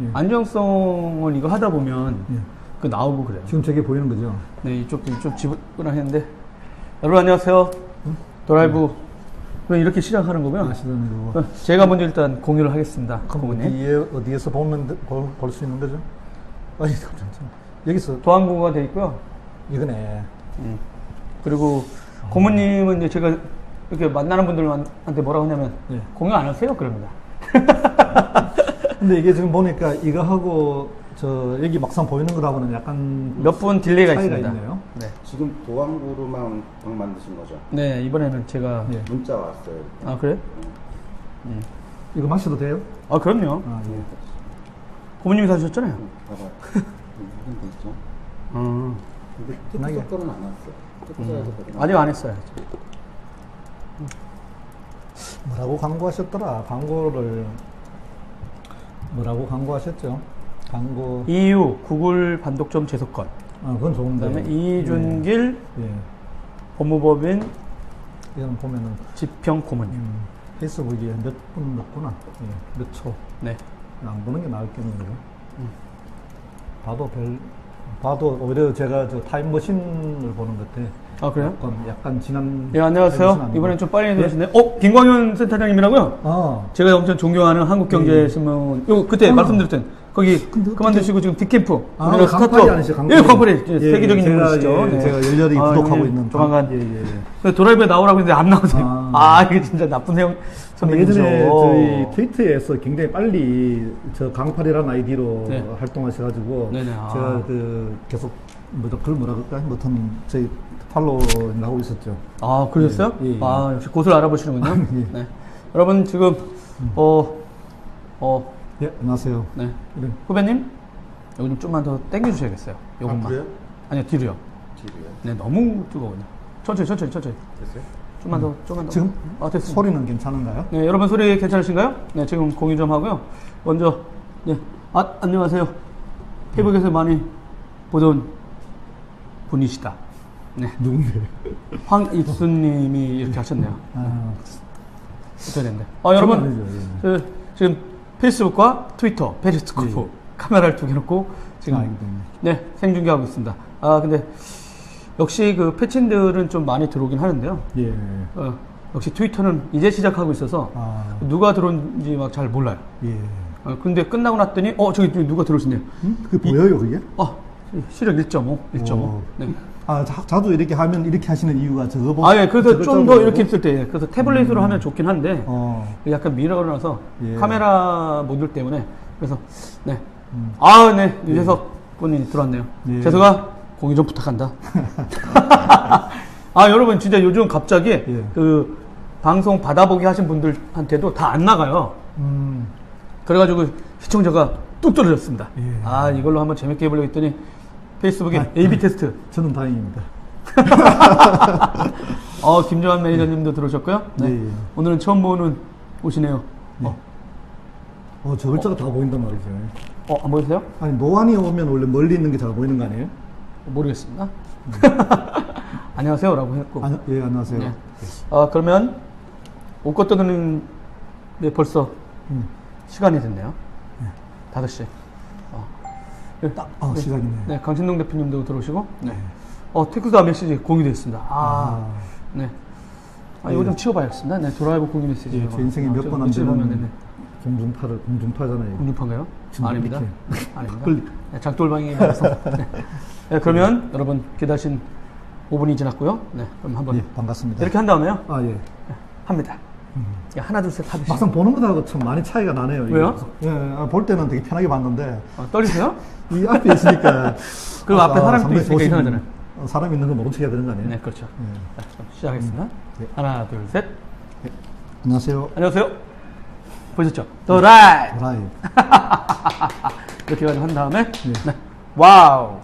예. 안정성을 이거 하다 보면 예. 그 나오고 그래요. 지금 저게 보이는 거죠? 네, 이쪽도 이쪽 집으라 했는데. 여러분 안녕하세요. 드라이브. 왜 이렇게 시작하는 거고요? 시선으로. 제가 먼저 일단 공유를 하겠습니다. 그럼 어디에서 볼 수 있는 거죠? 아니, 여기서. 도안구가 돼 있고요. 이거네. 그리고 고모님은 이제 제가 이렇게 만나는 분들한테 뭐라고 하냐면 예. 공유 안 하세요? 그럽니다. 근데 이게 지금 보니까 이거 하고 여기 막상 보이는 거하고는 약간 몇 분 딜레이가 차이가 있습니다. 있네요. 네. 지금 도안구로만 방 만드신 거죠? 네, 이번에는 제가 예. 문자 왔어요. 아, 그래요? 이거 마셔도 돼요? 아, 그럼요. 아, 예. 고모님이 사주셨잖아요. 봐봐. 확인돼 있죠? 근데 편하게. 특수 거는 안 왔어. 특수에서 아직 안 했어요. 뭐라고 광고하셨더라? 뭐라고 광고하셨죠? 광고. EU 구글 반독점 제소권. 그건 좋은데. 그다음에 이준길 예. 법무법인 이건 보면은 지평 고모님. 페이스북에 몇 분 넣구나. 예. 몇 초. 네. 안 보는 게 나을겠네요. 봐도 오히려 제가 저 타임머신을 보는 것 같아. 아, 그래요? 약간 지난. 네, 안녕하세요. 이번엔 좀 빨리 들으시네요. 김광현 센터장님이라고요? 제가 엄청 존경하는 한국경제신문. 그때 말씀드렸던 거기 그만두시고 지금 빅캠프. 우리나라 강팔이 아니시죠? 예, 강팔이. 세계적인 인물이시죠. 네. 제가 열렬히 구독하고 있는. 조만간. 도라이브에 나오라고 했는데 안 나오세요. 이게 진짜 나쁜 선배님이죠. 예전에 저희 트위터에서 굉장히 빨리 저 강팔이라는 아이디로 네. 활동하셔가지고 네네. 제가 계속 그걸 뭐라 그럴까? 뭐든 저희 팔로우 하고 있었죠. 아, 그러셨어요? 예, 예. 역시 곳을 알아보시는군요. 예. 네. 여러분, 지금, 예, 안녕하세요. 네. 후배님, 여기 좀만 더 당겨주셔야겠어요. 요것만. 그래요? 아니요, 뒤로요. 뒤로요? 네, 너무 뜨거워요. 천천히. 됐어요? 좀만 더. 지금 됐습니다. 소리는 괜찮은가요? 네, 여러분 소리 괜찮으신가요? 네, 지금 공유 좀 하고요. 먼저, 네. 안녕하세요. 페이북에서 많이 보던 분이시다. 네. 누군데? 황입수님이 이렇게 하셨네요. 어떻게 됐는데? 여러분, 아니죠, 지금 페이스북과 트위터, 페리스코프 카메라를 두 개 놓고 지금 네, 생중계하고 있습니다. 근데 역시 그 패친들은 좀 많이 들어오긴 하는데요. 예. 역시 트위터는 이제 시작하고 있어서 누가 들어온지 막 잘 몰라요. 예. 근데 끝나고 났더니 저기 누가 들어오시네요. 그게 보여요, 그게? 시력 1.5. 네. 자주 이렇게 하면 이렇게 하시는 이유가 저거 보고. 예, 그래서 좀 더 이렇게 있을 때, 그래서 태블릿으로 하면 좋긴 한데, 약간 미러라서 예. 카메라 모듈 때문에, 그래서, 네. 네. 유재석 분이 들어왔네요. 예. 재석아, 공유 좀 부탁한다. 여러분, 진짜 요즘 갑자기, 예. 그, 방송 받아보기 하신 분들한테도 다 안 나가요. 그래가지고 시청자가 뚝 떨어졌습니다. 예. 이걸로 한번 재밌게 해보려고 했더니, 페이스북에 AB 테스트. 저는 다행입니다. 김정환 매니저님도 들어오셨고요. 네. 예. 오늘은 처음 보는 옷이네요. 저 글자가 다 보인단 말이죠. 안 보이세요? 아니, 노안이 오면 원래 멀리 있는 게 잘 보이는 거 아니에요? 모르겠습니다. 안녕하세요. 라고 했고. 예, 안녕하세요. 네. 그러면, 옷 걷어드는, 네, 벌써 시간이 됐네요. 5시. 시작이네. 네, 강신동 대표님도 들어오시고. 네. 테크다 메시지 공유되어 있습니다. 네. 이거 좀 치워봐야겠습니다. 네, 드라이브 공유 메시지. 제 인생에 몇 번 안 되는 공중파잖아요. 공중파인가요? 아닙니다. 아닙니다. 클릭. 네, 장돌방이 방송. 네, 그러면 여러분 기다리신 5분이 지났고요. 네, 그럼 한번 반갑습니다. 이렇게 한 다음에요. 예. 합니다. 하나, 둘, 셋 하듯이. 막상 보는 것하고 참 많이 차이가 나네요. 왜요? 예, 볼 때는 되게 편하게 봤는데. 떨리세요? 이 앞에 있으니까. 그리고 앞에 사람이 또 있으니까 이상하잖아요. 사람 있는 거 모른 척 해야 되는 거 아니에요? 네, 그렇죠. 자, 그럼 시작하겠습니다. 하나, 둘, 셋. 안녕하세요. 안녕하세요. 보셨죠? 드라이브. 이렇게 가지고 한 다음에. 네. 와우.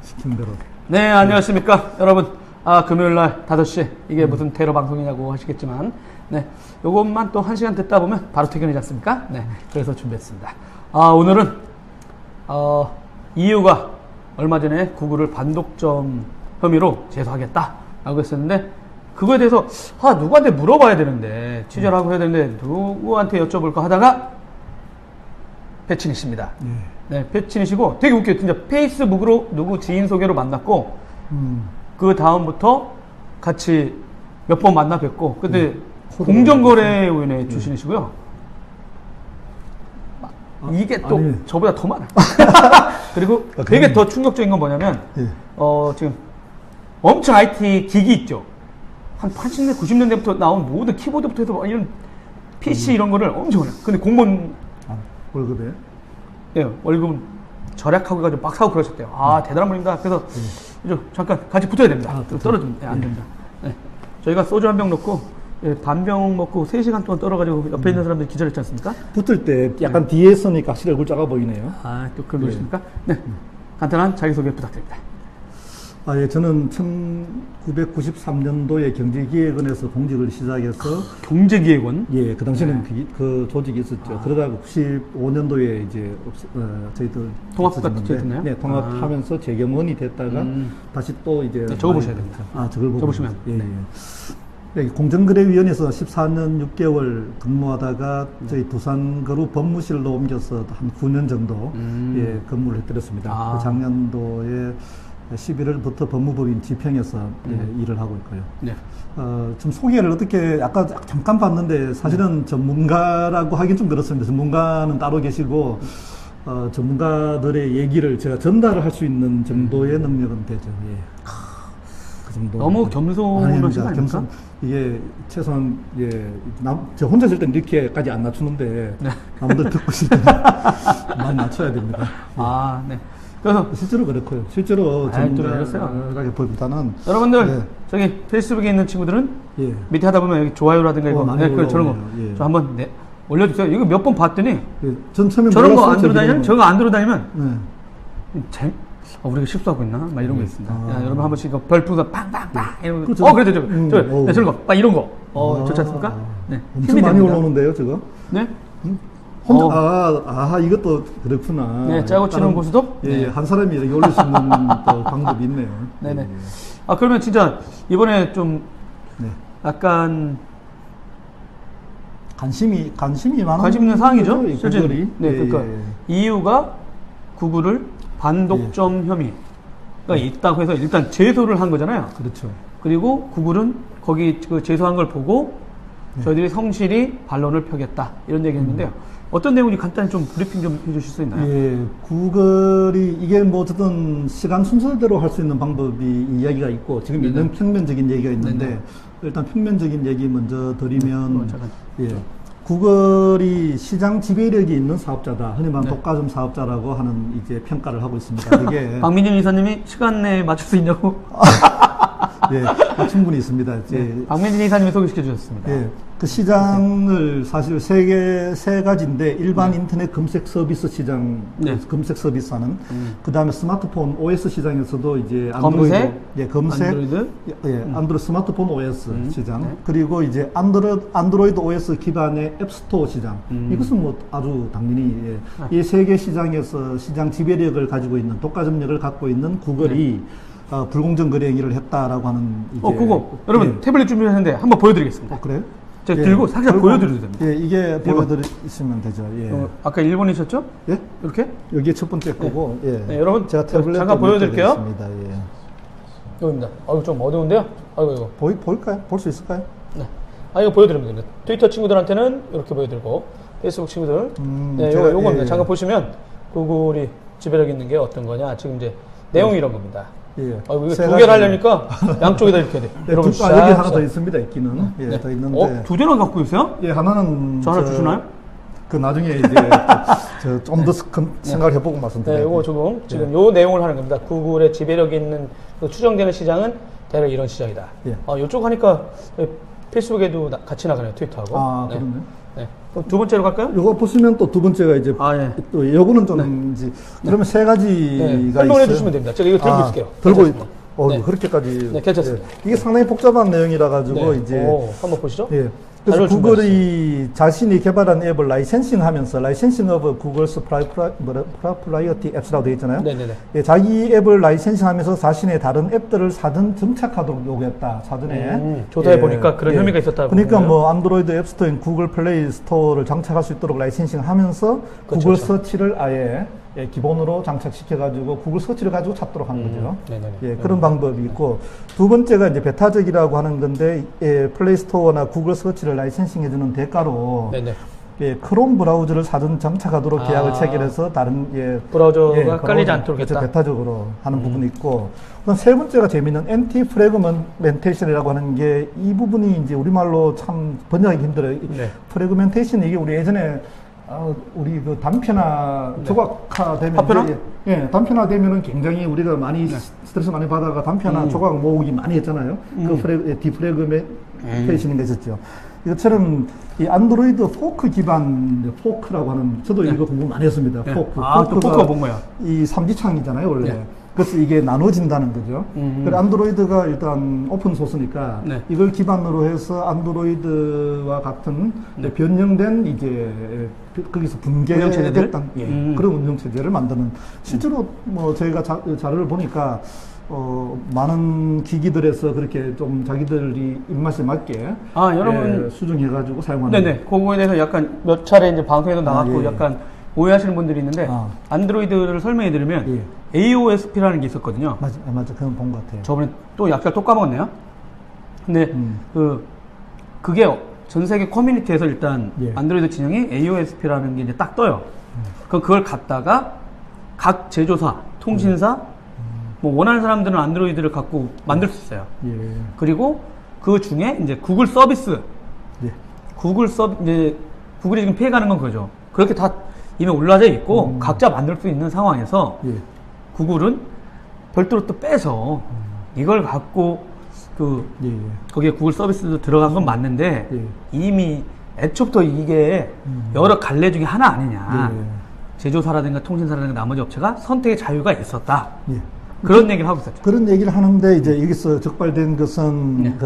시킨 대로. 네, 안녕하십니까. 여러분. 금요일날 5시. 이게 무슨 테러 방송이냐고 하시겠지만. 네. 요것만 또 1시간 듣다 보면 바로 퇴근이지 않습니까? 네. 그래서 준비했습니다. 오늘은, EU가 얼마 전에 구글을 반독점 혐의로 제소하겠다라고 했었는데, 그거에 대해서, 누구한테 물어봐야 되는데, 취재를 하고 해야 되는데, 누구한테 여쭤볼까 하다가, 패친이십니다. 예. 네, 패친이시고 되게 웃겨요. 진짜 페이스북으로 누구 지인 소개로 만났고 그 다음부터 같이 몇 번 만나 뵙고 근데 공정거래위원회 출신이시고요. 이게 또 아니. 저보다 더 많아요. 그리고 되게 더 충격적인 건 뭐냐면 예. 지금 엄청 IT 기기 있죠. 한 80년, 90년대부터 나온 모든 키보드부터 해서 이런 PC 이런 거를 엄청 해요. 근데 공무원 월급에 예, 월급은 절약하고 가지고 막 사고 그러셨대요. 아, 대단한 분입니다. 그래서 이제 잠깐 같이 붙어야 됩니다. 아, 좀 떨어지면 안 됩니다. 네. 저희가 소주 한 병 넣고 반병 먹고 3시간 동안 떨어가지고 옆에 있는 사람들이 기절했지 않습니까? 붙을 때 약간 뒤에 서니까 확실히 얼굴 작아 보이네요. 아, 또 그런 거십니까? 네. 간단한 자기소개 부탁드립니다. 아, 예, 저는 1993년도에 경제기획원에서 공직을 시작해서 경제기획원. 예, 그 당시에는 그 조직이 있었죠. 그러다가 95년도에 이제 저희들 통합부가 없어졌는데, 됐나요? 네, 통합하면서 재경원이 됐다가 다시 또 이제 네, 적어보셔야 됩니다. 아, 저걸 보고 적으시면. 예, 네. 예. 여기 공정거래위원회에서 14년 6개월 근무하다가 저희 두산그룹 법무실로 옮겨서 한 9년 정도 예, 근무를 해드렸습니다. 아. 그 작년도에 11월부터 법무법인 지평에서 예, 일을 하고 있고요. 네. 좀 소개를 어떻게 아까 잠깐 봤는데 사실은 전문가라고 하긴 좀 그렇습니다. 전문가는 따로 계시고 전문가들의 얘기를 제가 전달을 할 수 있는 정도의 능력은 되죠. 예. 그 정도. 너무 겸손하신 거 아닙니까? 이게 최소한 저 혼자 있을 때는 이렇게까지 안 낮추는데 남들 듣고 있을 때는 많이 낮춰야 됩니다. 아, 네. 그래서 실제로 그렇고요. 실제로 전문가라기 보기보다는 여러분들 네. 저기 페이스북에 있는 친구들은 예. 밑에 하다 보면 여기 좋아요라든가 이거 많이 저런 거 올라오네요. 예. 저 한번 올려주세요. 이거 몇 번 봤더니 예, 전 처음에 저런 거 몰랐어요, 안 들어다니면 저기는. 저거 안 들어다니면 네. 우리가 실수하고 있나? 막 이런 거 있습니다. 아. 야, 여러분 한 번씩 이거 별풍선 팡팡팡 이런 거. 그렇죠. 그래도 저런 거, 막 이런 거. 아. 좋지 않습니까? 네. 엄청 힘이 많이 됩니다. 올라오는데요, 저거? 네. 혼자, 이것도 그렇구나. 네, 짜고 치는 고스톱? 예, 네. 한 사람이 이렇게 올릴 수 있는 또 방법이 있네요. 네네. 예. 그러면 진짜 이번에 좀 네. 약간 관심이 많은 관심 있는 사항이죠. 거죠, 이 실제. 구글이. 네, 예, 그러니까 예. EU가 구글을 반독점 혐의가 있다고 해서 일단 제소를 한 거잖아요. 그렇죠. 그리고 구글은 거기 그 제소한 걸 보고 저희들이 성실히 반론을 펴겠다 이런 얘기했는데요. 어떤 내용인지 간단히 좀 브리핑 좀 해주실 수 있나요? 예, 구글이 이게 뭐 어쨌든 시간 순서대로 할 수 있는 방법이 이야기가 있고 지금 네네. 있는 평면적인 얘기가 있는데 네네. 일단 평면적인 얘기 먼저 드리면 잠깐. 예, 구글이 시장 지배력이 있는 사업자다. 흔히 말하는 네. 독과점 사업자라고 하는 이제 평가를 하고 있습니다. 그게 박민진 이사님이 시간 내에 맞출 수 있냐고? 예, 충분히 있습니다. 이제 박민진 이사님이 소개시켜 주셨습니다. 예, 그 시장을 사실 세 가지인데 일반 인터넷 검색 서비스 시장, 네. 검색 서비스하는 그 다음에 스마트폰 OS 시장에서도 이제 검색, 안드로이드, 안드로이드 스마트폰 OS 시장, 그리고 이제 안드로이드 OS 기반의 앱스토어 시장. 이것은 뭐 아주 당연히 이 세 개 시장에서 시장 지배력을 가지고 있는 독과점력을 갖고 있는 구글이 불공정 거래 행위를 했다라고 하는 이제 그거 여러분 태블릿 준비했는데 한번 보여드리겠습니다. 그래요? 제가 들고 살짝 보여드려도 됩니다. 예, 이게 보여드리시면 되죠. 예. 아까 일본이셨죠? 예? 이렇게? 여기에 첫 번째 거고, 예. 네, 여러분 제가 태블릿 잠깐 보여드릴게요. 예. 여기입니다. 이거 좀 어두운데요? 이거. 보일까요? 볼 수 있을까요? 네. 이거 보여드리면 됩니다. 트위터 친구들한테는 이렇게 보여드리고, 페이스북 친구들. 네, 요겁니다. 잠깐 보시면, 구글이 지배력 있는 게 어떤 거냐. 지금 이제 내용이 이런 겁니다. 예. 이거 두 개를 하려니까 양쪽에다 이렇게 돼. 네, 여러분, 여기 하나 더 있습니다, 있기는. 예, 네. 더 있는데. 두 개나 갖고 계세요? 예, 하나는. 저 하나 주시나요? 그 나중에 이제 좀 더 생각을 해보고 말씀드려요. 네, 요거 지금 요 내용을 하는 겁니다. 구글의 지배력이 있는 그 추정되는 시장은 대략 이런 시장이다. 예. 요쪽 하니까 페이스북에도 같이 나가네요, 트위터하고. 그렇네. 네. 그럼 두 번째로 갈까요? 요거 보시면 또 두 번째가 이제 예. 또 요거는 좀 이제 그러면 세 가지가 설명해 있어요. 주시면 됩니다. 제가 이거 들고 있을게요. 들고 괜찮습니다. 네. 그렇게까지. 네, 괜찮습니다. 예. 이게 상당히 복잡한 내용이라 가지고 네. 이제 한번 보시죠. 예. 그래서 자료를 구글이 자신이 개발한 앱을 라이센싱하면서 라이센싱 오브 구글스 프라이어티 앱스라고 되어 있잖아요. 네네네. 예, 자기 앱을 라이센싱하면서 자신의 다른 앱들을 사전 정착하도록 요구했다. 사전에 조사해 보니까 그런 혐의가 있었다고. 그러니까 보네요. 뭐 안드로이드 앱스토어인 구글 플레이 스토어를 장착할 수 있도록 라이센싱하면서 구글 서치를 아예 기본으로 장착시켜가지고 구글 서치를 가지고 찾도록 하는 거죠. 네네네. 예, 그런 방법이 있고 두 번째가 이제 베타적이라고 하는 건데 플레이 스토어나 구글 서치를 라이센싱해주는 대가로 네네. 예, 크롬 브라우저를 사전 장착하도록 계약을 체결해서 다른 브라우저가 깔리지 않도록 그렇죠, 했다. 베타적으로 하는 부분이 있고 그다음 세 번째가 재미있는 엔티 프래그멘테이션이라고 하는 게 이 부분이 이제 우리말로 참 번역하기 힘들어요. 네. 프래그멘테이션 이게 우리 예전에 우리 그 단편화 조각화되면 파편화? 예, 단편화되면은 굉장히 우리가 많이 스트레스 많이 받아가 단편화 조각 모으기 많이 했잖아요. 그 디프래그멘테이션인 게 있었죠. 이것처럼 이 안드로이드 포크 기반 포크라고 하는 저도 이거 공부 많이 했습니다. 포크. 또 포크가 뭔가요? 이 삼지창이잖아요, 원래. 그래서 이게 나눠진다는 거죠. 그리고 안드로이드가 일단 오픈 소스니까 이걸 기반으로 해서 안드로이드와 같은 변형된 이제 거기서 분개됐던 그런 운영 체제를 만드는 실제로 뭐 저희가 자료를 보니까 많은 기기들에서 그렇게 좀 자기들이 입맛에 맞게 여러분 수정해가지고 사용하는. 네네. 그거에 대해서 약간 몇 차례 이제 방송에도 나왔고 약간 오해하시는 분들이 있는데 안드로이드를 설명해드리면 AOSP라는 게 있었거든요. 맞아. 그건 본 것 같아요. 저번에 또 약간 또 까먹었네요. 근데 그게 전 세계 커뮤니티에서 일단 안드로이드 진영이 AOSP라는 게 이제 딱 떠요. 그럼 그걸 갖다가 각 제조사, 통신사 뭐 원하는 사람들은 안드로이드를 갖고 만들 수 있어요. 그리고 그 중에 이제 구글 서비스, 이제 구글이 지금 피해가는 건 그거죠. 그렇게 다 이미 올라져 있고 각자 만들 수 있는 상황에서 구글은 별도로 또 빼서 이걸 갖고 거기에 구글 서비스도 들어간 건 맞는데 이미 애초부터 이게 여러 갈래 중에 하나 아니냐. 제조사라든가 통신사라든가 나머지 업체가 선택의 자유가 있었다. 그런 얘기를 하고 있었죠. 그런 얘기를 하는데 이제 여기서 적발된 것은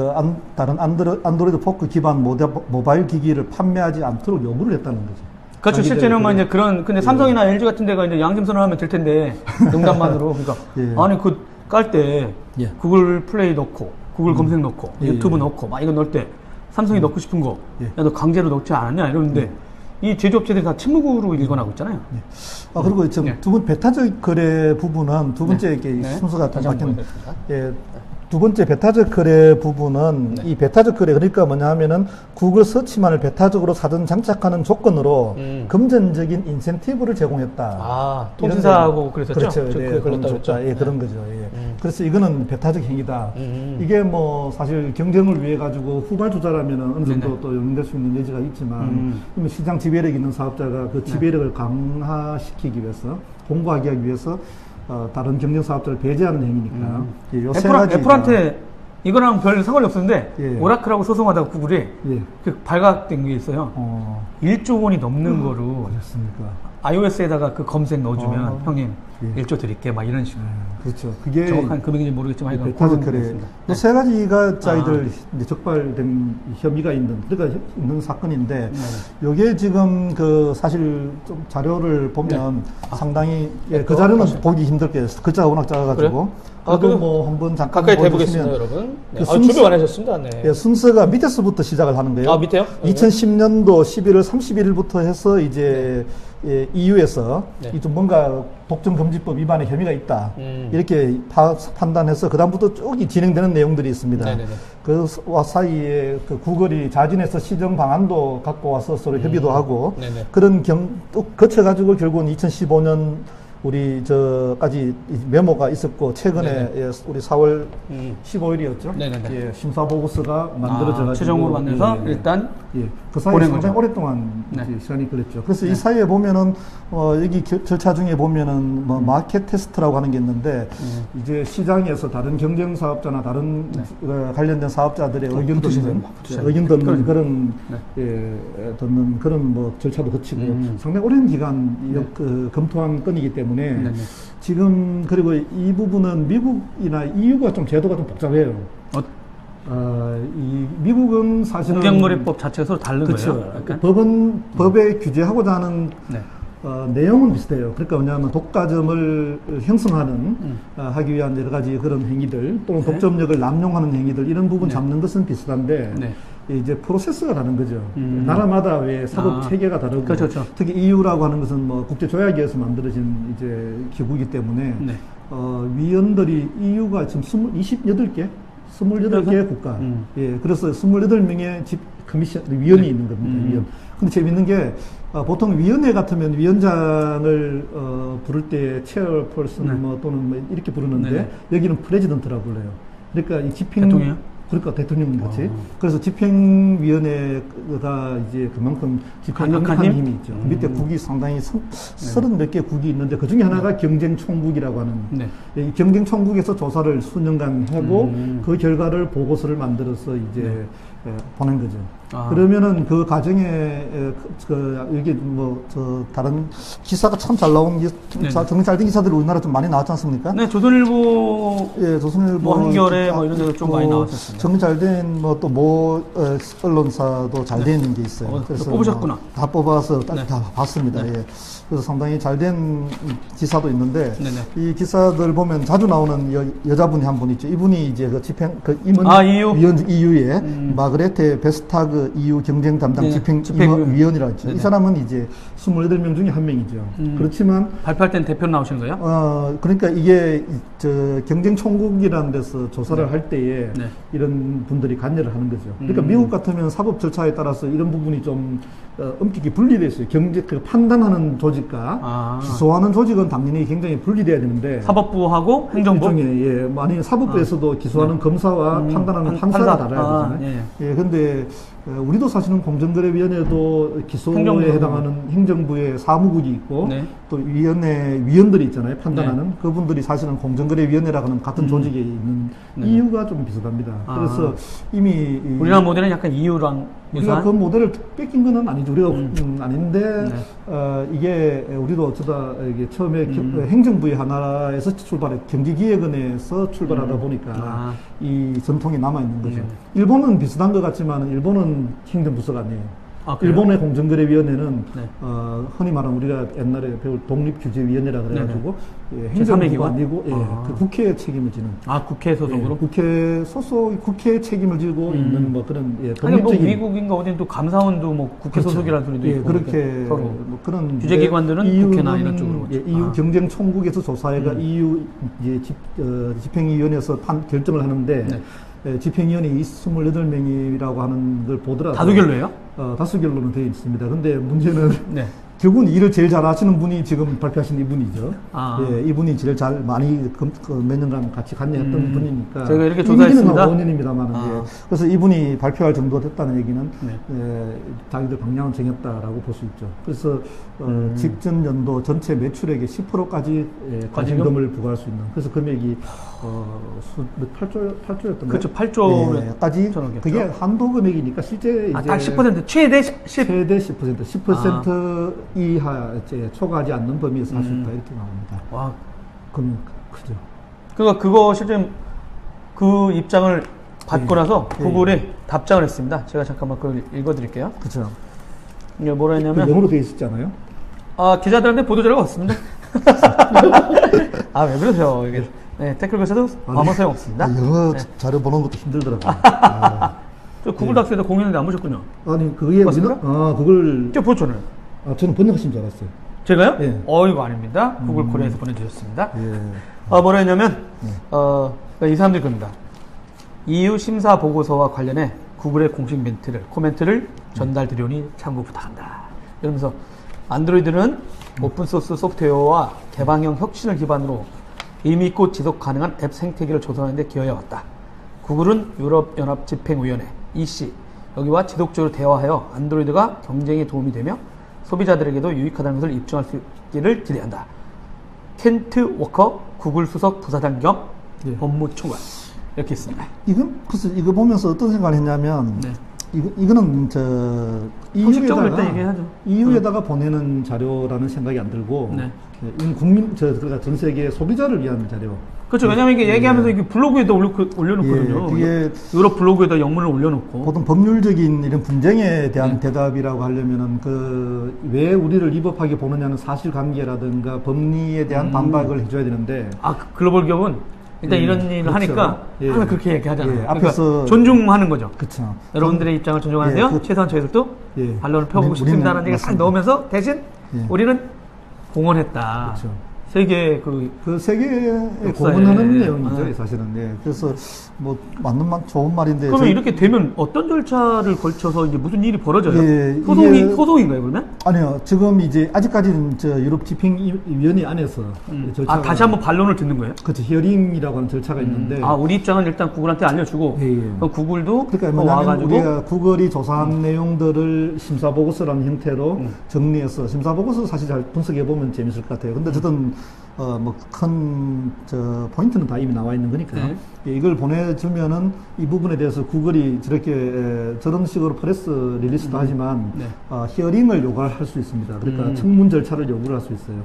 다른 안드로이드 포크 기반 모바일 기기를 판매하지 않도록 요구를 했다는 거죠. 그렇죠. 실제는 뭐 이제 근데 삼성이나 LG 같은 데가 이제 양심선을 하면 될 텐데, 농담만으로. 그러니까, 아니, 깔 때, 구글 플레이 넣고, 구글 검색 넣고, 유튜브 넣고, 막 이거 넣을 때, 삼성이 넣고 싶은 거, 야, 너 강제로 넣지 않았냐? 이러는데, 이 제조업체들이 다 침묵으로 일관하고 있잖아요. 그리고 지금 베타적 거래 부분은 두 번째 순서가 좀 바뀌는. 두 번째 베타적 거래 부분은 이 베타적 거래 그러니까 뭐냐 하면은 구글 서치만을 베타적으로 사전 장착하는 조건으로 금전적인 인센티브를 제공했다. 통신사하고 그랬었죠? 그렇죠. 그런 거죠. 그래서 이거는 베타적 행위다. 이게 뭐 사실 경쟁을 위해 가지고 후발 투자라면은 어느 정도 또 용인될 수 있는 여지가 있지만 이미 시장 지배력 있는 사업자가 그 지배력을 강화시키기 위해서 공고하기 위해서 다른 경쟁 사업자를 배제하는 행위니까. 애플한테 이거랑 별 상관이 없었는데 오라클하고 소송하다가 구글이 그 발각된 게 있어요. 1조 원이 넘는 거로 그렇습니까? iOS에다가 그 검색 넣어주면 형님 1조 드릴게 막 이런 식으로. 그렇죠. 그게 정확한 금액인지 모르겠지만 이건 베타적 거래. 세 가지가 짜이들 이제 적발된 혐의가 그러니까 있는 사건인데 요게 지금 사실 좀 자료를 보면 상당히 그 자료는 보기 힘들게 글자가 워낙 작아가지고. 그래도 뭐 한번 잠깐 가까이 대보겠습니다, 여러분. 준비 많으셨습니다. 순서가 밑에서부터 시작을 하는 거예요. 밑에요? 2010년도 11월 31일부터 해서 이제 EU에서 좀 뭔가 독점금지법 위반의 혐의가 있다. 이렇게 판단해서 그다음부터 쭉 진행되는 내용들이 있습니다. 그 사이에 구글이 자진해서 시정 방안도 갖고 와서 서로 협의도 하고 그런 또 거쳐가지고 결국은 2015년 우리 저까지 메모가 있었고 최근에 우리 4월 15일이었죠. 심사 보고서가 만들어져가지고 최종으로 만들어서 일단 그 사이에 상당히 오랫동안 이제 시간이 걸렸죠. 그래서 이 사이에 보면은 여기 절차 중에 보면은 뭐 마켓 테스트라고 하는 게 있는데 이제 시장에서 다른 경쟁 사업자나 다른 관련된 사업자들의 의견 듣는 그런 듣는 그런 뭐 절차도 거치고 상당히 오랜 기간 검토한 건이기 때문에. 지금 그리고 이 부분은 미국이나 EU가 좀 제도가 좀 복잡해요. 이 미국은 사실은 공작물의법 자체가 서로 다른 그렇죠. 거예요. 약간? 법에 규제하고자 하는 네. 내용은 비슷해요. 그러니까 뭐냐면 독과점을 형성하는 하기 위한 여러 가지 그런 행위들 또는 네. 독점력을 남용하는 행위들 이런 부분 네. 잡는 것은 비슷한데 네. 이제 프로세스가 다른 거죠. 나라마다 왜 사법 체계가 다르고 그렇죠, 그렇죠. 특히 EU라고 하는 것은 뭐 국제 조약에 의해서 만들어진 이제 기구이기 때문에 네. 위원들이 EU가 지금 28개 국가. 예, 그래서 28명의 위원이 있는 겁니다. 위원. 근데 재밌는 게, 보통 위원회 같으면 위원장을, 부를 때 체어퍼슨 네. 뭐 또는 뭐 이렇게 부르는데, 네. 여기는 프레지던트라고 불러요. 그러니까 이 대통령? 그러니까 대통령 같이. 그래서 집행위원회가 이제 그만큼 강력한 강력한 힘? 힘이 있죠. 밑에 국이 상당히 30몇 개 국이 있는데 그 중에 하나가 경쟁총국이라고 하는 네. 이 경쟁총국에서 조사를 수년간 하고 그 결과를 보고서를 만들어서 이제 보낸 거죠. 그러면은 그 과정에 이게 뭐 다른 기사가 참 잘 나온 정리 잘 된 기사들이 우리나라 좀 많이 나왔지 않습니까? 네, 조선일보, 예, 조선일보, 뭐 한겨레 뭐 이런 데도 좀 많이 나왔었습니다. 정리 잘된 뭐 또 언론사도 잘 돼 있는 게 있어요. 그래서 뽑으셨구나. 다 뽑아서 다 봤습니다. 네. 예. 그래서 상당히 잘 된 기사도 있는데 네네. 이 기사들 보면 자주 나오는 여자분이 한 분 있죠. 이분이 이제 임원 EU? 위원 EU의 마그레테 베스타그 EU 경쟁 담당 네, 집행위원이라고 했죠. 네네. 이 사람은 이제 28명 중에 한 명이죠. 그렇지만 발표할 땐 대표 나오신 거예요? 그러니까 이게 경쟁총국이라는 데서 조사를 할 때에 네. 이런 분들이 관여를 하는 거죠. 그러니까 미국 같으면 사법 절차에 따라서 이런 부분이 좀 엄격히 분리되어 있어요. 판단하는 조직과 기소하는 조직은 당연히 굉장히 분리돼야 되는데 사법부하고 행정부? 일종의, 아니 사법부에서도 기소하는 검사와 판단하는 판사가 달라야 되잖아요. 예, 근데 우리도 사실은 공정거래위원회도 기소에 행정부. 해당하는 행정부의 사무국이 있고 네. 또 위원들이 있잖아요. 판단하는 그분들이 사실은 공정거래위원회라고 하는 같은 조직에 있는 이유가 좀 비슷합니다. 그래서 이미 우리나라 모델은 약간 EU랑 우리가 유사한? 그 모델을 뺏긴 건 아니죠. 우리가 아닌데 네. 이게 우리도 어쩌다 이게 처음에 행정부의 하나에서 출발해 경제기획원에서 출발하다 보니까 이 전통이 남아 있는 거죠. 일본은 비슷한 것 같지만 일본은 행정부서가 아니에요. 일본의 공정거래위원회는 네. 흔히 말하는 우리가 옛날에 배울 독립규제위원회라 그래가지고 제3의 행정부가 기관? 아니고 그 국회 책임을 지는. 국회 소속으로? 국회 소속 국회 책임을 지고 있는 뭐 그런 아니 뭐 독립적인 미국인가 어딘 또 감사원도 뭐 국회 그렇죠. 소속이라는 소리도 있고 그렇게 서로 뭐 그런 규제기관들은 국회나 이런 쪽으로 EU 경쟁총국에서 조사회가 EU 이제 집행위원회에서 결정을 하는데 집행위원회 28명이라고 하는 걸 보더라도 다수결로예요? 다수결로는 되어 있습니다. 근데 문제는 네. 결국은 일을 제일 잘 하시는 분이 지금 발표하신 이분이죠. 예, 이분이 제일 잘 많이 몇 년간 같이 관여했던 분이니까. 저희가 이렇게 조사했습니다. 5년입니다만. 예. 그래서 이분이 발표할 정도가 됐다는 얘기는 자기들 방향을 정했다라고 볼 수 있죠. 그래서 직전 연도 전체 매출액의 10%까지 과징금을 부과할 수 있는. 그래서 금액이 8조였던 그렇죠. 8조까지 까지 그게 한도 금액이니까 실제 이제 딱 10% 최대 10. 최대 10% 이하 초과하지 않는 범위에서 할 수 있다 이렇게 나옵니다. 와, 그럼 크죠. 그거 실제 그 입장을 받고 나서 구글이 답장을 했습니다. 제가 잠깐만 그걸 읽어드릴게요. 그렇죠. 이게 뭐라 했냐면 영어로 되어 있었잖아요. 기자들한테 보도자료가 왔습니다. 왜 그러세요? 이게 댓글 교사도 아무 소용 없습니다. 영어 자료 보는 것도 힘들더라고요. 저 구글 닥스에다 공유했는데 안 보셨군요. 아니 그게 봤습니까? 그걸 저 보셨잖아요. 저는 번역하신 줄 알았어요. 제가요? 예. 이거 아닙니다. 구글 코리아에서 보내주셨습니다. 예. 뭐라 했냐면 이 사람들이 그럽니다. EU 심사 보고서와 관련해 구글의 공식 코멘트를 전달드리오니 참고 부탁한다. 이러면서 안드로이드는 오픈소스 소프트웨어와 개방형 혁신을 기반으로 의미 있고 지속 가능한 앱 생태계를 조성하는 데 기여해왔다. 구글은 유럽연합집행위원회 EC 여기와 지속적으로 대화하여 안드로이드가 경쟁에 도움이 되며 소비자들에게도 유익하다는 것을 입증할 수 있기를 기대한다. 켄트 워커 구글 수석 부사장 겸 법무총괄 이렇게 있습니다. 그래서 이거 보면서 어떤 생각을 했냐면 이거는 형식적으로 일단 얘기하죠. EU에다가 보내는 자료라는 생각이 안 들고 네. 이건 그러니까 전 세계 소비자를 위한 자료. 그렇죠. 왜냐면 이게 얘기하면서 이게 블로그에다 올려놓거든요. 그게 유럽 블로그에다 영문을 올려놓고. 보통 법률적인 이런 분쟁에 대한 대답이라고 하려면은 왜 우리를 위법하게 보느냐는 사실관계라든가 법리에 대한 반박을 해줘야 되는데. 글로벌 기업은 일단 이런 일을 그렇죠. 하니까 항상 그렇게 얘기하잖아요. 앞에서 그러니까 존중하는 거죠. 그렇죠. 여러분들의 입장을 존중하는데요. 최소한 저희들도 반론을 펴보고 싶습니다라는 얘기를 딱 넣으면서 대신 우리는 공헌했다. 그렇죠. 세계 그 세계에 역사에. 공헌하는 내용이죠, 사실은. 그래서 뭐 맞는 말, 좋은 말인데. 그러면 이렇게 되면 어떤 절차를 걸쳐서 이제 무슨 일이 벌어져요? 예, 소송인가요, 그러면? 아니요, 지금 이제 아직까지는 유럽 집행위원회 안에서 절차가 다시 한번 반론을 듣는 거예요? 그렇죠, 히어링이라고 하는 절차가 있는데. 우리 입장은 일단 구글한테 알려주고, 그럼 구글도 그러니까 뭐냐면 와가지고 우리가 구글이 조사한 내용들을 심사보고서라는 형태로 정리해서 심사보고서 사실 잘 분석해 보면 재밌을 것 같아요. 근데 어쨌든 뭐 큰 포인트는 다 이미 나와 있는 거니까 이걸 보내주면은 이 부분에 대해서 구글이 저런 식으로 프레스 릴리스도 하지만 히어링을 요구할 수 있습니다. 그러니까 청문 절차를 요구를 할 수 있어요.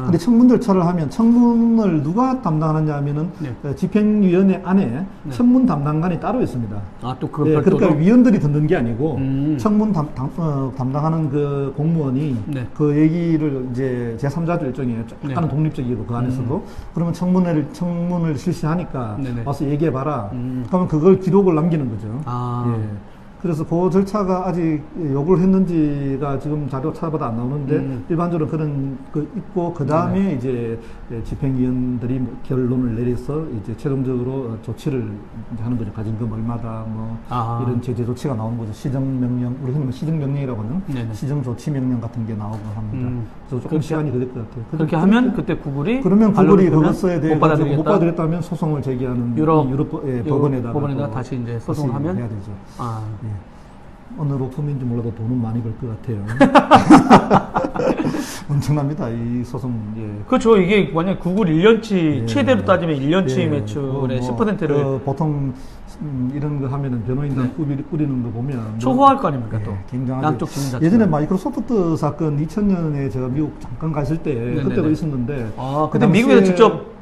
근데 청문 절차를 하면 청문을 누가 담당하냐 하면은 집행위원회 안에 청문 담당관이 따로 있습니다. 또 그거 별도로? 그러니까 위원들이 듣는 게 아니고 청문 담당하는 그 공무원이 그 얘기를 이제 제3자들 일종의 약간은 독립적이고 그 안에서도 그러면 청문을 실시하니까 와서 얘기해봐라. 그러면 그걸 기록을 남기는 거죠. 그래서 그 절차가 아직 요구를 했는지가 지금 자료 찾아봐도 안 나오는데 일반적으로 그런 있고 그 다음에 이제 집행위원들이 결론을 내려서 이제 최종적으로 조치를 하는 거죠. 가진금 얼마다 뭐 이런 제재 조치가 나오는 거죠. 시정명령, 우리 흔히 시정명령이라고 하는 시정조치명령 같은 게 나오고 합니다. 그래서 조금 시간이 걸릴 것 같아요. 그렇게 하면 그때 구글이 그것에 대해 못 받아들였다면 소송을 제기하는 유럽 법원에다가 다시 이제 소송하면 해야 되죠. 어느 로펌인지 몰라도 돈은 많이 벌 것 같아요. 엄청납니다, 이 소송. 그렇죠. 이게 만약 구글 1년치, 최대로 따지면 1년치 매출의 10%를. 보통 이런 거 하면은 변호인단 꾸리는 거 보면. 초호할 거 아닙니까, 또. 굉장하죠. 양쪽 지분 자체. 예전에 마이크로소프트 사건 2000년에 제가 미국 잠깐 갔을 때, 그때도 있었는데. 그때 미국에서 직접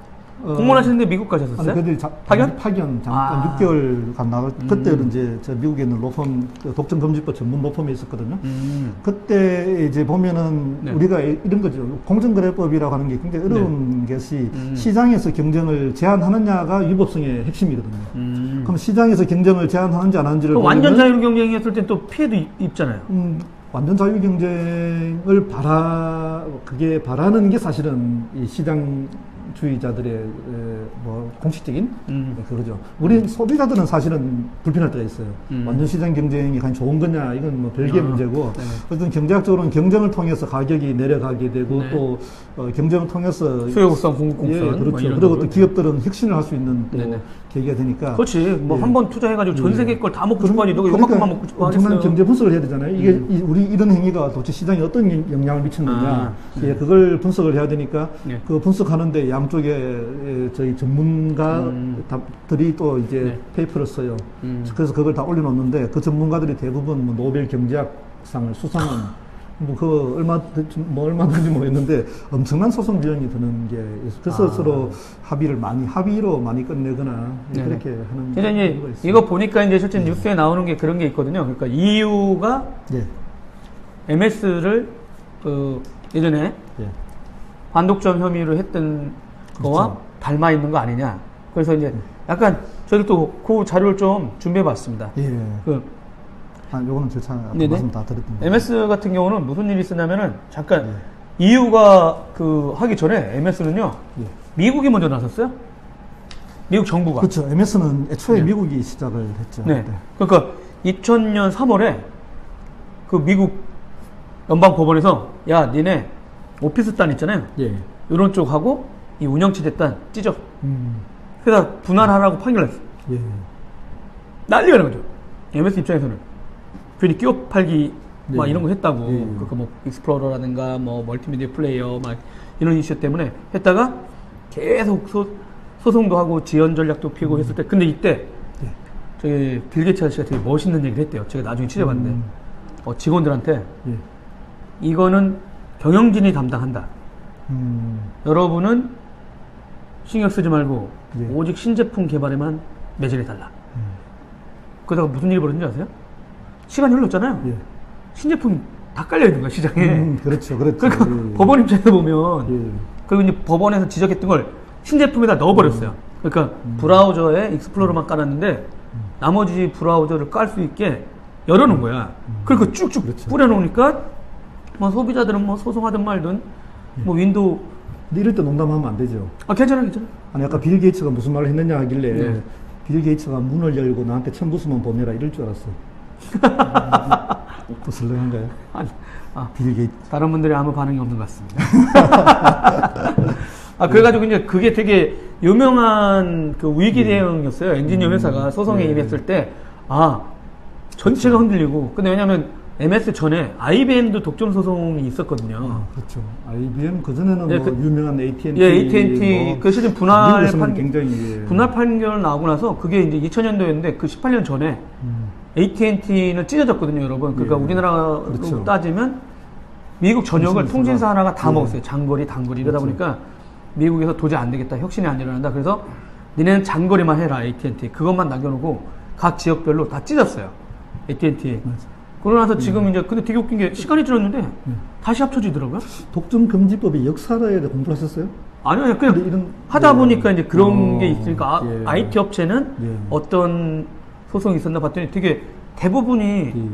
공무원하시는데 미국 가셨었어요? 그들이 파견 잠깐 6개월 갔나. 그때는 이제 미국에 있는 로펌, 독점금지법 전문 로펌이 있었거든요. 그때 이제 보면은 우리가 이런 거죠. 공정거래법이라고 하는 게 굉장히 어려운 것이 시장에서 경쟁을 제한하느냐가 위법성의 핵심이거든요. 그럼 시장에서 경쟁을 제한하는지 안 하는지를 완전 자유 경쟁했을 때 또 피해도 입잖아요. 완전 자유 경쟁을 그게 바라는 게 사실은 이 시장 주의자들의 뭐 공식적인 그거죠. 우리 소비자들은 사실은 불편할 때가 있어요. 완전 시장 경쟁이 과연 좋은 거냐 이건 뭐 별개의 문제고 어떤 경제학적으로는 경쟁을 통해서 가격이 내려가게 되고 또 경쟁을 통해서 수요국선, 공급공선 그렇죠. 그리고 또 기업들은 혁신을 할 수 있는 또 계기가 되니까. 그렇지. 뭐 한 번 투자해가지고 전 세계 걸 다 먹고 싶어 하니 너가 요만큼만 먹고 싶어 하겠어요. 엄청난 경제 분석을 해야 되잖아요. 이게 우리 이런 행위가 도대체 시장에 어떤 영향을 미쳤느냐. 그걸 분석을 해야 되니까 그 분석하는데 양쪽에 저희 전문가들이 또 이제 페이퍼를 써요. 그래서 그걸 다 올려놓는데 그 전문가들이 대부분 뭐 노벨 경제학상을 수상한 얼마든지 모르겠는데 엄청난 소송 비용이 드는 게 그래서 서로 합의로 많이 끝내거나 그렇게 하는 경우가 있어요. 이거 보니까 이제 실제 뉴스에 나오는 게 그런 게 있거든요. 그러니까 EU가 MS를 예전에 반독점 혐의로 했던 거와 닮아 있는 거 아니냐. 그래서 이제 약간 저희도 그 자료를 좀 준비해 봤습니다. 요거는 절차 말씀 다 드렸던데. MS 같은 경우는 무슨 일이 있었냐면은 잠깐 EU가 하기 전에 MS는요 미국이 먼저 나섰어요. 미국 정부가. 그렇죠. MS는 애초에 미국이 시작을 했죠. 그러니까 2000년 3월에 그 미국 연방법원에서 야 니네 오피스단 있잖아요. 이런 쪽하고 이 운영체제 단 찢어. 그래서 분할하라고 판결했어. 난리가 난 거죠. MS 입장에서는. 괜히 끼워 팔기 막 이런 거 했다고. 그러니까 뭐 익스플로러라든가 뭐 멀티미디어 플레이어 막 이런 이슈 때문에 했다가 계속 소송도 하고 지연 전략도 피고 했을 때 근데 이때 저기 빌 게이츠 아저씨가 되게 멋있는 얘기를 했대요. 제가 나중에 취재봤는데 직원들한테 예. 이거는 경영진이 담당한다. 여러분은 신경 쓰지 말고 예. 오직 신제품 개발에만 매진해달라. 그러다가 무슨 일이 벌어진지 아세요? 시간이 흘렀잖아요. 예. 신제품 다 깔려 있는 거야 시장에. 그렇죠, 그렇죠. 그러니까 예. 법원 입장에서 보면 예. 그리고 이제 법원에서 지적했던 걸 신제품에다 넣어버렸어요. 그러니까 브라우저에 익스플로러만 깔았는데 나머지 브라우저를 깔 수 있게 열어놓은 거야. 그리고 쭉쭉 그렇죠. 뿌려놓으니까 뭐 소비자들은 뭐 소송하든 말든 뭐 윈도우 근데 이럴 때 농담하면 안 되죠. 괜찮아. 아니 아까 빌 게이츠가 무슨 말을 했느냐 하길래 네. 빌 게이츠가 문을 열고 나한테 첨부수만 보내라 이럴 줄 알았어. 또 설렁한가요? 아니, 빌 게이츠. 다른 분들이 아무 반응이 없는 것 같습니다. 그래가지고 이제 그게 되게 유명한 그 위기 대응이었어요. 엔지니어 회사가 소송에 임했을 때, 전체가 흔들리고. 근데 왜냐면 MS 전에 IBM도 독점 소송이 있었거든요. 그렇죠. IBM 그전에는 예, 뭐 유명한 AT&T. 예, AT&T 뭐 그 시즌 분할 미국에서는 굉장히 분할 판결 나오고 나서 그게 이제 2000년도였는데 그 18년 전에 AT&T는 찢어졌거든요, 여러분. 그러니까 예. 우리나라로 그렇죠. 따지면 미국 전역을 통신사 하나가 다 예. 먹었어요. 장거리, 단거리 이러다 그렇죠. 보니까 미국에서 도저히 안 되겠다. 혁신이 안 일어난다. 그래서 니네는 장거리만 해라, AT&T. 그것만 남겨놓고 각 지역별로 다 찢었어요. AT&T. 그러고 나서 지금 이제 근데 되게 웃긴 게 시간이 지났는데 다시 합쳐지더라고요. 독점 금지법의 역사에 대해 공부하셨어요? 아니요, 그냥 근데 이런 하다 예. 보니까 이제 그런 게 있으니까 예. IT 업체는 예. 어떤 소송이 있었나 봤더니 되게 대부분이 예.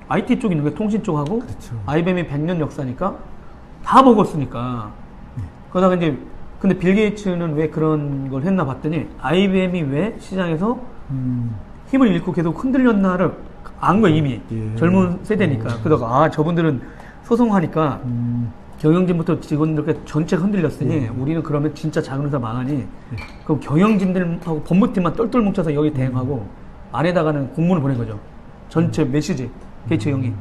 IT 쪽 있는 게 통신 쪽하고 그렇죠. IBM이 100년 역사니까 다 먹었으니까. 그러다가 이제 근데 빌 게이츠는 왜 그런 걸 했나 봤더니 IBM이 왜 시장에서 힘을 잃고 계속 흔들렸나를 안 거야 이미. 예. 젊은 세대니까. 그러다가 저분들은 소송하니까 경영진부터 직원들께 전체가 흔들렸으니 우리는 그러면 진짜 작은 회사 망하니 그럼 경영진들하고 법무팀만 똘똘 뭉쳐서 여기 대응하고 안에다가는 공문을 보낸 거죠. 전체 메시지 게이츠 형이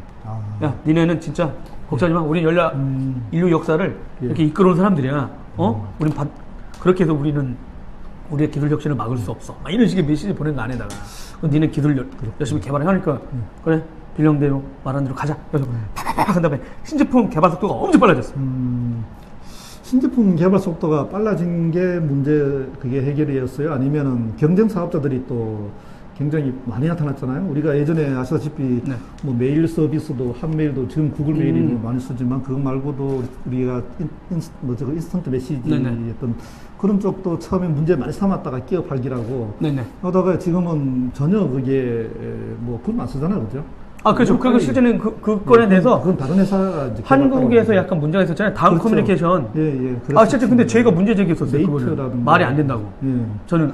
야 니네는 진짜 걱정하지 마. 우린 인류 역사를 이렇게 이끌어온 사람들이야. 우린 그렇게 해서 우리는 우리의 기술 혁신을 막을 수 없어. 막 이런 식의 메시지 보낸 거 안에다가 니는 기술 열심히 개발을 하니까 그래 빌령대로 말한 대로 가자. 그래서 팍팍팍 한 다음에 신제품 개발 속도가 엄청 빨라졌어. 신제품 개발 속도가 빨라진 게 문제 그게 해결이었어요? 아니면은 경쟁 사업자들이 또 굉장히 많이 나타났잖아요. 우리가 예전에 아시다시피 네. 뭐 메일 서비스도 한메일도 지금 구글 메일이 뭐 많이 쓰지만 그거 말고도 우리가 인스턴트 메시지 네네. 어떤 그런 쪽도 처음에 문제 많이 삼았다가 끼어 팔기라고 네네. 그러다가 지금은 전혀 그게 뭐 그건 안 쓰잖아요, 그죠? 그렇죠. 그리고 실제는 그 건에 대해서 그건 다른 회사가 이제 한국에서 개발하고 약간 문제가 있었잖아요. 다음 그렇죠. 커뮤니케이션. 예. 실제 근데 저희가 문제 제기했었어요. 그거는 네이트라든가. 말이 안 된다고. 예. 저는